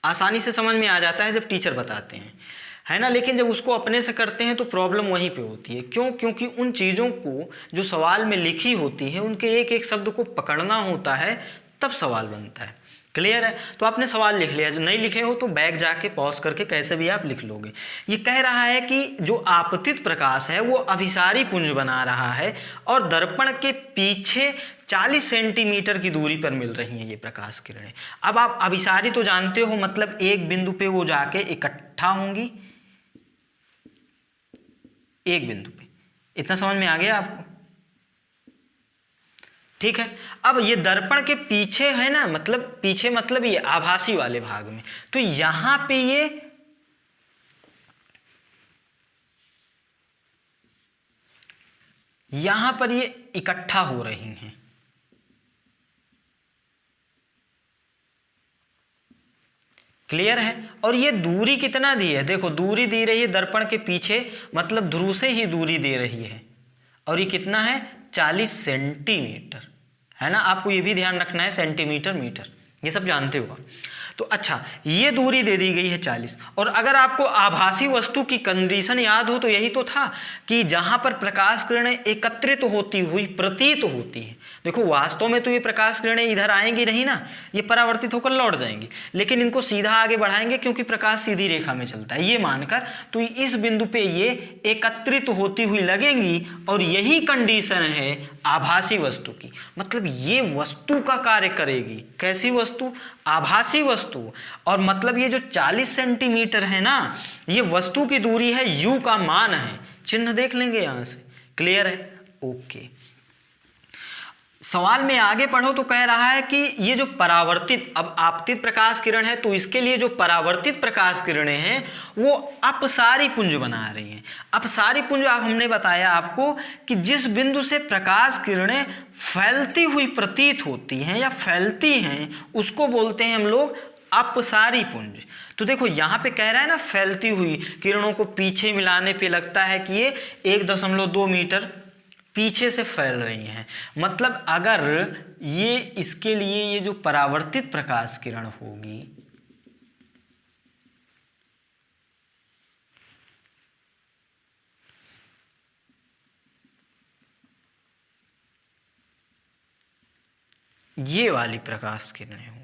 आसानी से समझ में आ जाता है जब टीचर बताते हैं, है ना। लेकिन जब उसको अपने से करते हैं तो प्रॉब्लम वहीं पे होती है। क्यों? क्योंकि उन चीज़ों को जो सवाल में लिखी होती है, उनके एक एक शब्द को पकड़ना होता है, तब सवाल बनता है। क्लियर है? तो आपने सवाल लिख लिया, जो नहीं लिखे हो तो बैक जाके पॉज करके कैसे भी आप लिख लोगे। ये कह रहा है कि जो आपतित प्रकाश है वो अभिसारी पुंज बना रहा है और दर्पण के पीछे 40 सेंटीमीटर की दूरी पर मिल रही हैं ये प्रकाश किरणें। अब आप अभिसारी तो जानते हो, मतलब एक बिंदु पे वो जाके इकट्ठा होंगी, एक बिंदु पे। इतना समझ में आ गया आपको? ठीक है। अब ये दर्पण के पीछे है ना, मतलब पीछे मतलब ये आभासी वाले भाग में, तो यहां पे यहां पर ये इकट्ठा हो रही हैं। क्लियर है? और ये दूरी कितना दी है, देखो दूरी दी रही है दर्पण के पीछे, मतलब ध्रुव से ही दूरी दे रही है, और ये कितना है 40 सेंटीमीटर, है ना। आपको ये भी ध्यान रखना है, सेंटीमीटर मीटर ये सब जानते हो। तो अच्छा, ये दूरी दे दी गई है 40। और अगर आपको आभासी वस्तु की कंडीशन याद हो तो यही तो था कि जहां पर प्रकाश किरणें एकत्रित होती हुई प्रतीत होती हैं। देखो वास्तव में तो ये प्रकाश किरणें इधर आएंगी नहीं ना, ये परावर्तित होकर लौट जाएंगी, लेकिन इनको सीधा आगे बढ़ाएंगे क्योंकि प्रकाश सीधी रेखा में चलता है, ये मानकर तो इस बिंदु पे ये एकत्रित होती हुई लगेंगी। और यही कंडीशन है आभासी वस्तु की, मतलब ये वस्तु का कार्य करेगी। कैसी वस्तु? आभासी वस्तु। और मतलब ये जो 40 सेंटीमीटर है ना, ये वस्तु की दूरी है, u का मान है, चिन्ह देख लेंगे यहां से। क्लियर है? ओके। सवाल में आगे पढ़ो तो कह रहा है कि ये जो परावर्तित, अब आपतित प्रकाश किरण है तो इसके लिए जो परावर्तित प्रकाश किरणें हैं वो अपसारी पुंज बना रही हैं। अपसारी पुंज अब हमने बताया आपको कि जिस बिंदु से प्रकाश किरणें फैलती हुई प्रतीत होती हैं या फैलती हैं, उसको बोलते हैं हम लोग अपसारी पुंज। तो देखो यहाँ पे कह रहा है ना, फैलती हुई किरणों को पीछे मिलाने पे लगता है कि ये 1.2 मीटर पीछे से फैल रही हैं। मतलब अगर ये इसके लिए ये जो परावर्तित प्रकाश किरण होगी, ये वाली प्रकाश किरणें होंगी।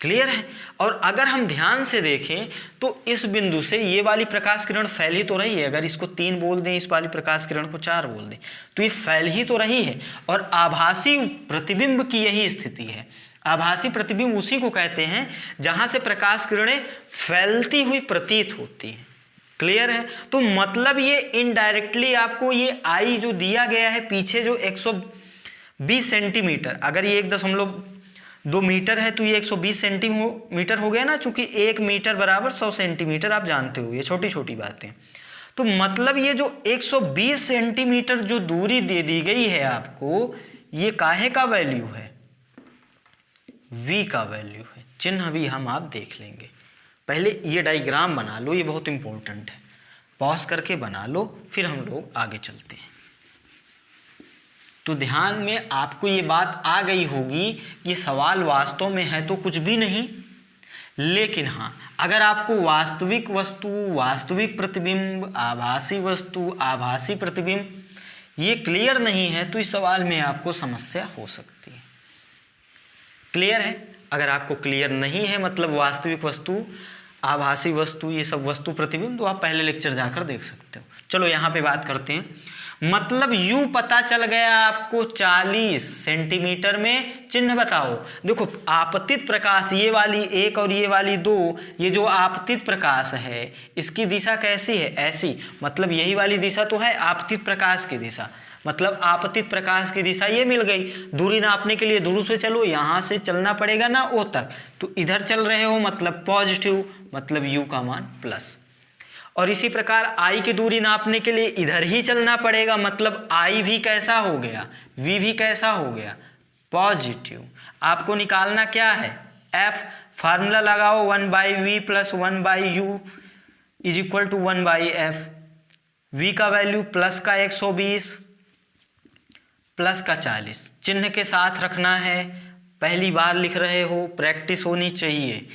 क्लियर है? और अगर हम ध्यान से देखें तो इस बिंदु से ये वाली प्रकाश किरण फैल ही तो रही है। अगर इसको 3 बोल दें, इस वाली प्रकाश किरण को 4 बोल दें, तो ये फैल ही तो रही है। और आभासी प्रतिबिंब की यही स्थिति है। आभासी प्रतिबिंब उसी को कहते हैं जहां से प्रकाश किरणें फैलती हुई प्रतीत होती हैं। क्लियर है? तो मतलब ये इनडायरेक्टली आपको ये आई जो दिया गया है पीछे जो 120 सेंटीमीटर, अगर ये 1.2 मीटर है तो ये 120 सेंटीमीटर हो गया ना, चूंकि 1 मीटर बराबर 100 सेंटीमीटर, आप जानते हो ये छोटी छोटी बातें। तो मतलब ये जो 120 सेंटीमीटर जो दूरी दे दी गई है आपको, ये काहे का वैल्यू है? v का वैल्यू है। चिन्ह भी हम आप देख लेंगे। पहले ये डायग्राम बना लो, ये बहुत इंपॉर्टेंट है, पॉज करके बना लो, फिर हम लोग आगे चलते हैं। तो ध्यान में आपको ये बात आ गई होगी, ये सवाल वास्तव में है तो कुछ भी नहीं, लेकिन हाँ अगर आपको वास्तविक वस्तु, वास्तविक प्रतिबिंब, आभासी वस्तु, आभासी प्रतिबिंब ये क्लियर नहीं है तो इस सवाल में आपको समस्या हो सकती है। क्लियर है? अगर आपको क्लियर नहीं है, मतलब वास्तविक वस्तु, आभासी वस्तु, ये सब वस्तु प्रतिबिंब तो आप पहले लेक्चर जाकर देख सकते हो। चलो यहाँ पे बात करते हैं। मतलब U पता चल गया आपको 40 सेंटीमीटर में, चिन्ह बताओ। देखो आपतित प्रकाश, ये वाली 1 और ये वाली 2, ये जो आपतित प्रकाश है इसकी दिशा कैसी है? ऐसी, मतलब यही वाली दिशा तो है आपतित प्रकाश की दिशा, मतलब आपतित प्रकाश की दिशा ये मिल गई। दूरी नापने के लिए दूर से चलो, यहाँ से चलना पड़ेगा ना O तक, तो इधर चल रहे हो मतलब पॉजिटिव, मतलब U का मान प्लस। और इसी प्रकार I की दूरी नापने के लिए इधर ही चलना पड़ेगा, मतलब I भी कैसा हो गया, V भी कैसा हो गया, पॉजिटिव। आपको निकालना क्या है? F। फार्मूला लगाओ 1/V plus 1/U is equal to 1/F। V का वैल्यू प्लस का 120 प्लस का 40, चिन्ह के साथ रखना है। पहली बार लिख रहे हो, प्रैक्टिस होनी चाहिए।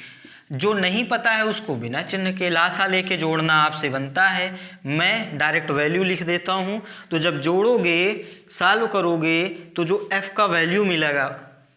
जो नहीं पता है उसको बिना चिन्ह के लासा लेके जोड़ना आपसे बनता है। मैं डायरेक्ट वैल्यू लिख देता हूँ, तो जब जोड़ोगे, सॉल्व करोगे, तो जो F का वैल्यू मिलेगा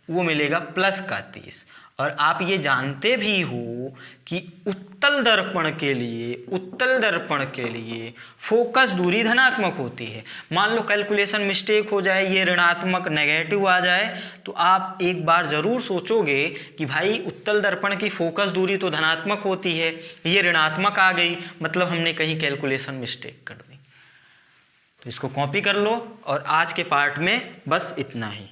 वो मिलेगा प्लस का 30। और आप ये जानते भी हो कि उत्तल दर्पण के लिए फोकस दूरी धनात्मक होती है। मान लो कैलकुलेशन मिस्टेक हो जाए, ये ऋणात्मक नेगेटिव आ जाए, तो आप एक बार ज़रूर सोचोगे कि भाई उत्तल दर्पण की फोकस दूरी तो धनात्मक होती है, ये ऋणात्मक आ गई, मतलब हमने कहीं कैलकुलेशन मिस्टेक कर दी। तो इसको कॉपी कर लो, और आज के पार्ट में बस इतना ही।